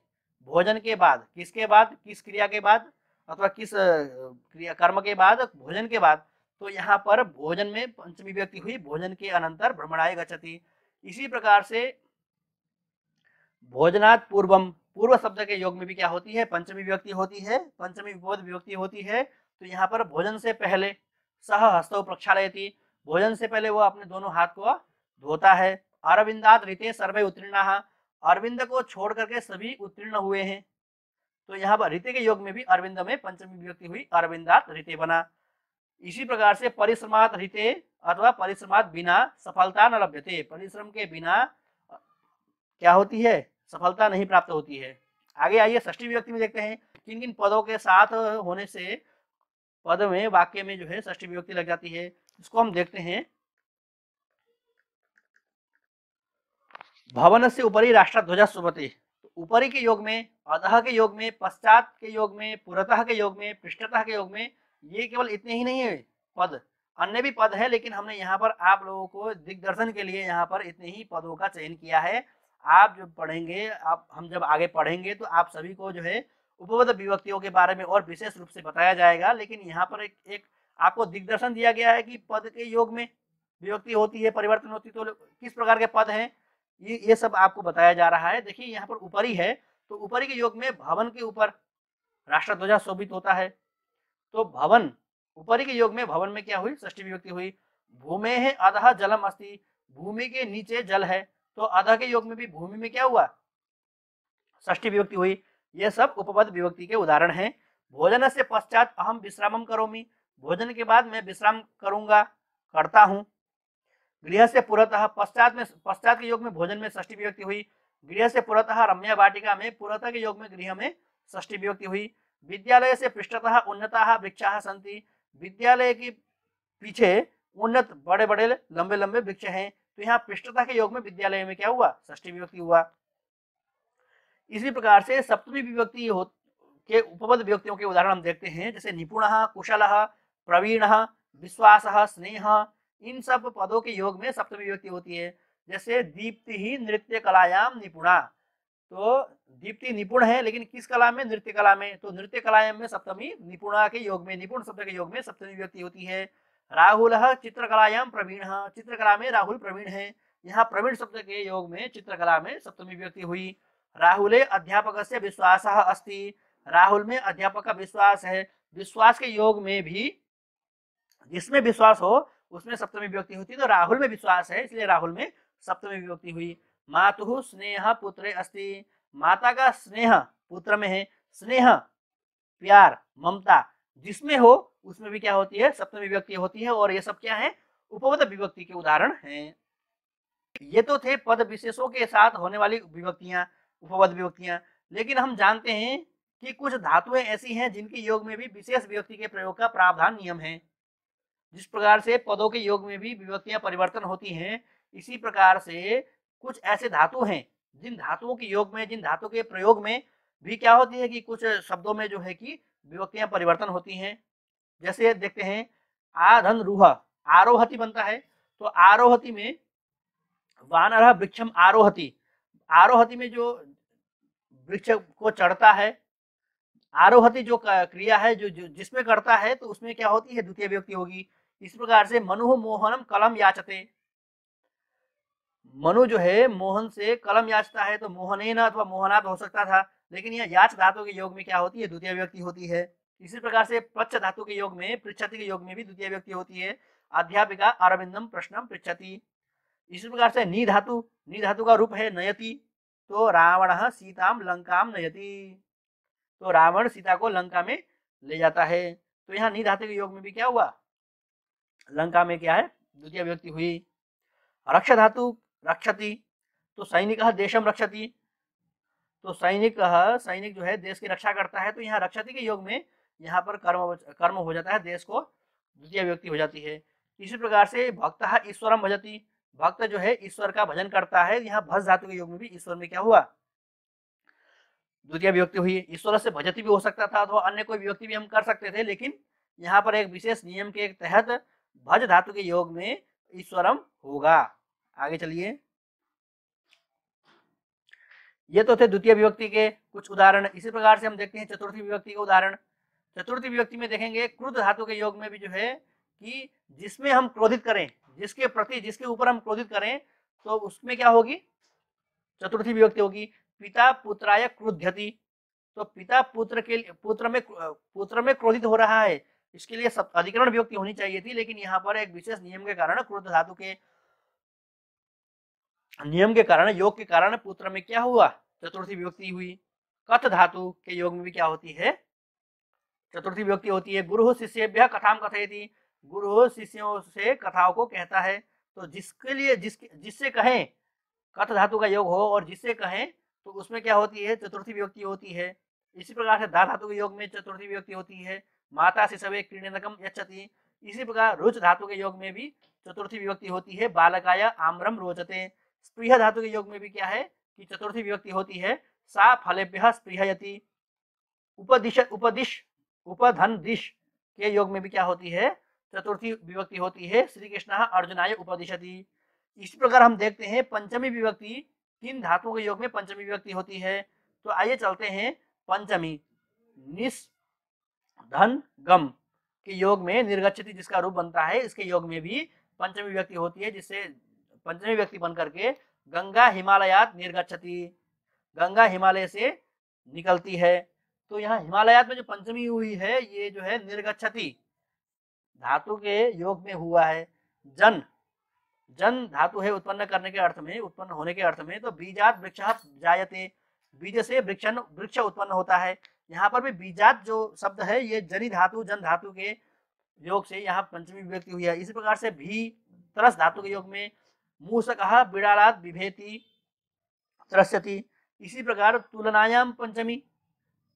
भोजन के बाद, किसके बाद, किस क्रिया के बाद अथवा किस क्रिया कर्म के बाद, भोजन के बाद। तो यहाँ पर भोजन में पंचमी विभक्ति हुई, भोजन के अनंतर भ्रमणाय गच्छति। इसी प्रकार से भोजनात् पूर्वम, पूर्व शब्द के योग में भी क्या होती है, पंचमी विभक्ति होती है, पंचमी विभक्ति विभक्ति होती है। तो यहाँ पर भोजन से पहले, सह हस्तौ प्रक्षालयति, भोजन से पहले वो अपने दोनों हाथ को धोता है। अरविंदात ऋते सर्वे उत्तीर्णाः, अरविंद को छोड़ करके सभी उत्तीर्ण हुए हैं। तो यहाँ पर ऋते के योग में भी अरविंद में पंचमी विभक्ति हुई, अरविंदात ऋते बना। इसी प्रकार से परिश्रमात ऋते अथवा परिश्रमात बिना सफलता न लभ्यते, परिश्रम के बिना क्या होती है, सफलता नहीं प्राप्त होती है। आगे आइए षष्ठी विभक्ति में देखते हैं, किन किन पदों के साथ होने से पद में, वाक्य में जो है षष्ठी विभक्ति लग जाती है, इसको हम देखते हैं। भवन से ऊपरी राष्ट्रध्वज सुभते, ऊपरी के योग में, अधः के योग में, पश्चात के योग में, पुरतः के योग में, पृष्ठतः के योग में। ये केवल इतने ही नहीं है पद, अन्य भी पद है, लेकिन हमने यहाँ पर आप लोगों को दिग्दर्शन के लिए यहाँ पर इतने ही पदों का चयन किया है। आप जब पढ़ेंगे, हम जब आगे पढ़ेंगे तो आप सभी को जो है उपपद विभक्तियों के बारे में और विशेष रूप से बताया जाएगा। लेकिन यहाँ पर एक आपको दिग्दर्शन दिया गया है कि पद के योग में विभक्ति होती है, परिवर्तन होती है, तो किस प्रकार के पद हैं, ये सब आपको बताया जा रहा है। देखिए यहाँ पर ऊपरी है, तो ऊपरी के योग में भवन के ऊपर राष्ट्रध्वजा शोभित होता है। तो भवन, ऊपरी के योग में भवन में क्या हुई, षष्ठी विभक्ति हुई। भूमे है अधः जलम अस्ति, भूमि के नीचे जल है। तो अधः के योग में भी भूमि में क्या हुआ, षष्ठी विभक्ति हुई। ये सब उपपद विभक्ति के उदाहरण हैं। भोजन से पश्चात अहम विश्रामम करोमि, भोजन के बाद मैं विश्राम करूंगा, करता हूँ। गृह से पुरतः, पश्चात के योग में भोजन में षष्ठी विभक्ति हुई। गृह से पुरतः रम्य वाटिका में, पुरतः के योग में गृह में षष्ठी विभक्ति हुई। विद्यालय से पृष्ठतः उन्नताः वृक्षाः सन्ति, विद्यालय के पीछे उन्नत बड़े बड़े लंबे लंबे वृक्ष हैं। तो यहाँ पृष्ठतः के योग में विद्यालय में क्या हुआ, षष्ठी विभक्ति हुआ। इसी प्रकार से सप्तमी विभक्ति के उपपद विभक्तियों के उदाहरण हम देखते हैं, जैसे निपुणः, कुशलः, प्रवीणः, विश्वासः, स्नेहः। इन सब पदों के योग में सप्तमी विभक्ति होती है। जैसे दीप्ति ही नृत्य कलायाम निपुणा, तो दीप्ति निपुण है लेकिन किस कला में? नृत्य कला में। तो नृत्य कलायाम में सप्तमी, निपुणा के योग में, निपुण शब्द के योग में सप्तमी विभक्ति होती है। राहुलः चित्रकलायाम प्रवीणः, चित्रकला में राहुल प्रवीण है। यहाँ प्रवीण शब्द के योग में चित्रकला में सप्तमी विभक्ति हुई। राहुले अध्यापकस्य विश्वासः अस्ति, राहुल में अध्यापक का विश्वास है। विश्वास के योग में भी जिसमें विश्वास हो उसमें सप्तमी विभक्ति होती है, तो राहुल में विश्वास है इसलिए राहुल में सप्तमी विभक्ति हुई। मातुः स्नेह पुत्रे अस्ति, माता का स्नेह पुत्र में है। स्नेह प्यार, ममता जिसमें हो उसमें भी क्या होती है? सप्तमी विभक्ति होती है। और ये सब क्या है? उपपद विभक्ति के उदाहरण हैं। ये तो थे पद विशेषों के साथ होने वाली विभक्तियां, उपपद विभक्तियां। लेकिन हम जानते हैं कि कुछ धातुएं ऐसी हैं जिनके योग में भी विशेष विभक्ति के प्रयोग का प्रावधान नियम है। जिस प्रकार से पदों के योग में भी विभक्तियां परिवर्तन होती हैं, इसी प्रकार से कुछ ऐसे धातु हैं जिन धातुओं के योग में, जिन धातु के प्रयोग में भी क्या होती है कि कुछ शब्दों में जो है कि विभक्तियां परिवर्तन होती हैं। जैसे देखते हैं आधन रूह, आरोहति बनता है, तो आरोहति में वानरः वृक्षम आरोहति, आरोहति में जो वृक्ष को चढ़ता है, आरोहति जो क्रिया है जो जिसमें करता है, तो उसमें क्या होती है? द्वितीय विभक्ति होगी। इस प्रकार से मनु मोहनम कलम याचते, मनु जो है मोहन से कलम याचता है, तो मोहनेन अथवा मोहनात हो सकता था, लेकिन यह याच धातु के योग में क्या होती है? द्वितीय विभक्ति होती है। इसी प्रकार से पच्च धातु के योग में, पृच्छति के योग में भी द्वितीय विभक्ति होती है। अध्यापिका अरविंदम प्रश्नम पृच्छति। इसी प्रकार से नी धातु, नी धातु का रूप है नयति, तो रावणः सीताम लंकाम नयति, तो रावण सीता को लंका में ले जाता है। तो यहाँ नी धातु के योग में भी क्या हुआ? लंका में क्या है? द्वितीय विभक्ति हुई। रक्ष धातु रक्षति, तो सैनिक देशम रक्षति, तो सैनिक जो है देश की रक्षा करता है, तो यहाँ रक्षति के योग में यहाँ पर कर्म हो जाता है, देश को द्वितीय विभक्ति हो जाती है। इसी प्रकार से भक्तः ईश्वरम भजति, भक्त जो है ईश्वर का भजन करता है, यहाँ भज धातु के योग में भी ईश्वर में क्या हुआ? द्वितीय विभक्ति हुई। ईश्वर से भजति भी हो सकता था अथवा अन्य कोई विभक्ति भी हम कर सकते थे, लेकिन यहाँ पर एक विशेष नियम के तहत भज धातु के योग में ईश्वरम होगा। आगे चलिए, ये तो थे द्वितीय विभक्ति के कुछ उदाहरण। इसी प्रकार से हम देखते हैं चतुर्थी विभक्ति के उदाहरण। चतुर्थी विभक्ति में देखेंगे क्रुद्ध धातु के योग में भी जो है कि जिसमें हम क्रोधित करें, जिसके प्रति, जिसके ऊपर हम क्रोधित करें, तो उसमें क्या होगी? चतुर्थी विभक्ति होगी। पिता पुत्राय क्रुध्यति, तो पिता पुत्र में क्रोधित हो रहा है, इसके लिए सब अधिकरण विभक्ति होनी चाहिए थी, लेकिन यहाँ पर एक विशेष नियम के कारण, क्रुद्ध धातु के नियम के कारण, योग के कारण पुत्र में क्या हुआ? चतुर्थी विभक्ति हुई। कथ धातु के योग में भी क्या होती है? चतुर्थी विभक्ति होती है। गुरु शिष्येभ्यः कथाम कथयति, गुरु शिष्यों से कथाओं को कहता है, तो जिसके लिए जिससे कहें, कथ धातु का योग हो और जिससे कहें, तो उसमें क्या होती है? चतुर्थी विभक्ति होती है। इसी प्रकार से धा धातु के योग में चतुर्थी विभक्ति होती है। माता शिशवे क्रीडनकम यच्छति, इसी प्रकार रुच धातु के योग में भी चतुर्थी विभक्ति होती है। बालकाय आम्रम रोचते। स्पृह धातु के योग में भी क्या है कि चतुर्थी विभक्ति होती है। सा फलेभ्यः स्पृहयति। उपधन दिश के योग में भी क्या होती है? चतुर्थी विभक्ति होती है। श्री कृष्ण अर्जुनाय उपदिशति। इस प्रकार हम देखते हैं पंचमी विभक्ति, तीन धातुओं के योग में पंचमी विभक्ति होती है। तो आइए चलते हैं पंचमी। निस धन गम के योग में निर्गच्छति जिसका रूप बनता है, इसके योग में भी पंचमी विभक्ति होती है, जिससे पंचमी विभक्ति बन करके गंगा हिमालयात निर्गच्छति, गंगा हिमालय से निकलती है। तो यहाँ हिमालयात में जो पंचमी हुई है, ये जो है निर्गच्छति धातु के योग में हुआ है। जन धातु है उत्पन्न करने के अर्थ में, उत्पन्न होने के अर्थ में। तो बीजात वृक्षः जायते, बीज से वृक्ष उत्पन्न होता है। यहाँ पर भी बीजात जो शब्द है, ये जन धातु के योग से यहाँ पंचमी विभक्ति हुई है। इसी प्रकार से भी तरस धातु के योग में मूषकः बिड़ालात बिभेति त्रस्यति। इसी प्रकार तुलनायाम पंचमी,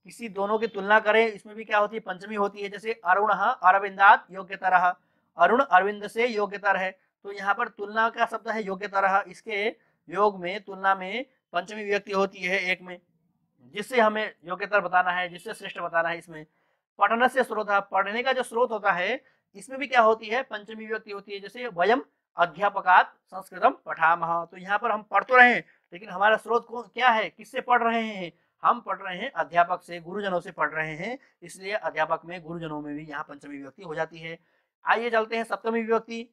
किसी दोनों की तुलना करें, इसमें भी क्या होती है? पंचमी होती है। जैसे अरुणः अरविंदात योग्यतरः, अरुण अरविंद से योग्यतर है, तो यहाँ पर तुलना का शब्द है योग्यतरः, इसके योग में तुलना में पंचमी विभक्ति होती है एक में। जिससे हमें योग्यता बताना है, जिससे श्रेष्ठ बताना है। इसमें पठनस्य स्रोतः, पढ़ने का जो स्रोत होता है, इसमें भी क्या होती है, पंचमी विभक्ति होती है। जैसे वयम अध्यापकात् संस्कृतम पठामः, तो यहाँ पर हम पढ़ तो रहे हैं, लेकिन हमारा स्रोत कौन क्या है, किससे पढ़ रहे हैं, हम पढ़ रहे हैं अध्यापक से, गुरुजनों से पढ़ रहे हैं, इसलिए अध्यापक में, गुरुजनों में भी यहाँ पंचमी विभक्ति हो जाती है। आइए चलते हैं सप्तमी विभक्ति।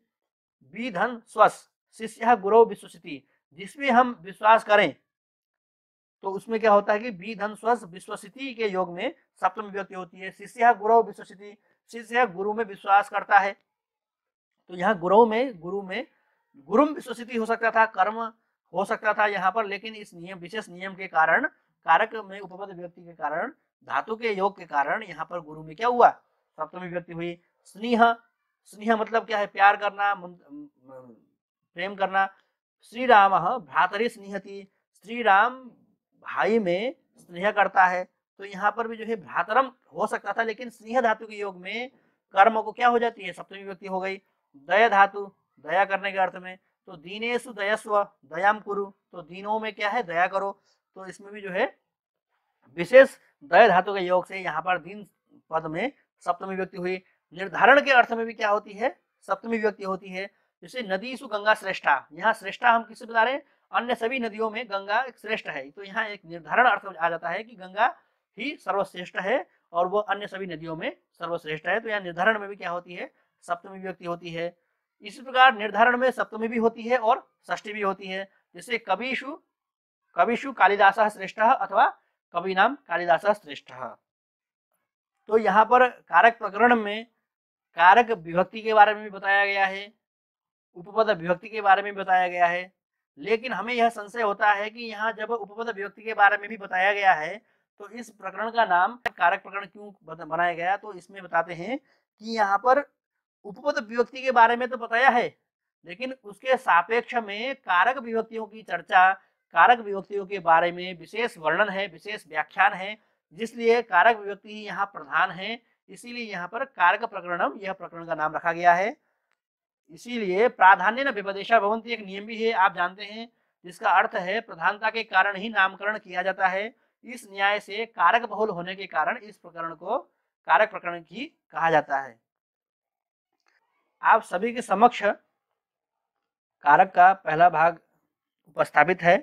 विधन स्वस शिष्य गुरु विश्वसिति, जिसमें हम विश्वास करें तो उसमें क्या होता है कि बी धन स्वस विश्वसिति के योग में सप्तमी विभक्ति होती है। शिष्य गुरु विश्वसिति, शिष्य गुरु में विश्वास करता है, तो यहाँ गुरु में गुरुम विश्वसिति हो सकता था, कर्म हो सकता था यहाँ पर, लेकिन इस नियम, विशेष नियम के कारण, कारक में उपपद विभक्ति के कारण, धातु के योग के कारण यहाँ पर गुरु में क्या हुआ, सप्तमी विभक्ति हुई। स्नेह, स्नेह मतलब क्या है, प्यार करना, प्रेम करना। श्री राम भ्रातरि स्नेहति, श्री राम भाई में स्नेह करता है, तो यहाँ पर भी जो है भ्रातरम हो सकता था, लेकिन स्नेह धातु के योग में कर्म को क्या हो जाती है, सप्तमी विभक्ति हो गई। दया धातु, दया करने के अर्थ में, तो दीनेषु दयस्व दयाम कुरु, तो दीनों में क्या है, दया करो, तो इसमें भी जो है विशेष दया धातु के योग से यहाँ पर दीन पद में सप्तमी विभक्ति हुई। निर्धारण के अर्थ में भी क्या होती है, सप्तमी विभक्ति होती है। जैसे नदीसु गंगा श्रेष्ठा, यहाँ श्रेष्ठा हम किसे बता रहे हैं, अन्य सभी नदियों में गंगा एक श्रेष्ठ है, तो यहाँ एक निर्धारण अर्थ आ जाता है कि गंगा ही सर्वश्रेष्ठ है और वो अन्य सभी नदियों में सर्वश्रेष्ठ है, तो यहाँ निर्धारण में भी क्या होती है, सप्तमी विभक्ति होती है। इसी प्रकार निर्धारण में सप्तमी भी होती है और षष्ठी भी होती है। जैसे कविषु, कविषु कालिदासः श्रेष्ठः अथवा कविनाम कालिदासः श्रेष्ठः। तो यहाँ पर कारक प्रकरण में कारक विभक्ति के बारे में भी बताया गया है, उपपद विभक्ति के बारे में बताया गया है, लेकिन हमें यह संशय होता है कि यहाँ जब उपपद विभक्ति के बारे में भी बताया गया है, तो इस प्रकरण का नाम कारक प्रकरण क्यों बनाया गया, तो इसमें बताते हैं कि यहाँ पर उपपद विभक्ति के बारे में तो बताया है, लेकिन उसके सापेक्ष में कारक विभक्तियों की चर्चा, कारक विभक्तियों के बारे में विशेष वर्णन है, विशेष व्याख्यान है, जिसलिए कारक विभक्ति ही यहाँ प्रधान है, इसीलिए यहाँ पर कारक प्रकरणम यह प्रकरण का नाम रखा गया है। इसीलिए प्राधान्य न विपदेशा भवन्ति एक नियम भी है, आप जानते हैं, जिसका अर्थ है प्रधानता के कारण ही नामकरण किया जाता है। इस न्याय से कारक बहुल होने के कारण इस प्रकरण को कारक प्रकरण की कहा जाता है। आप सभी के समक्ष कारक का पहला भाग उपस्थापित है।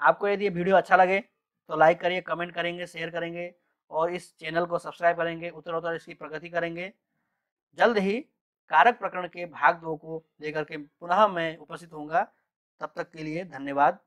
आपको यदि ये वीडियो अच्छा लगे तो लाइक करिए, कमेंट करेंगे, शेयर करेंगे और इस चैनल को सब्सक्राइब करेंगे, उत्तरोत्तर इसकी प्रगति करेंगे। जल्द ही कारक प्रकरण के भाग 2 को लेकर के पुनः मैं उपस्थित होऊंगा। तब तक के लिए धन्यवाद।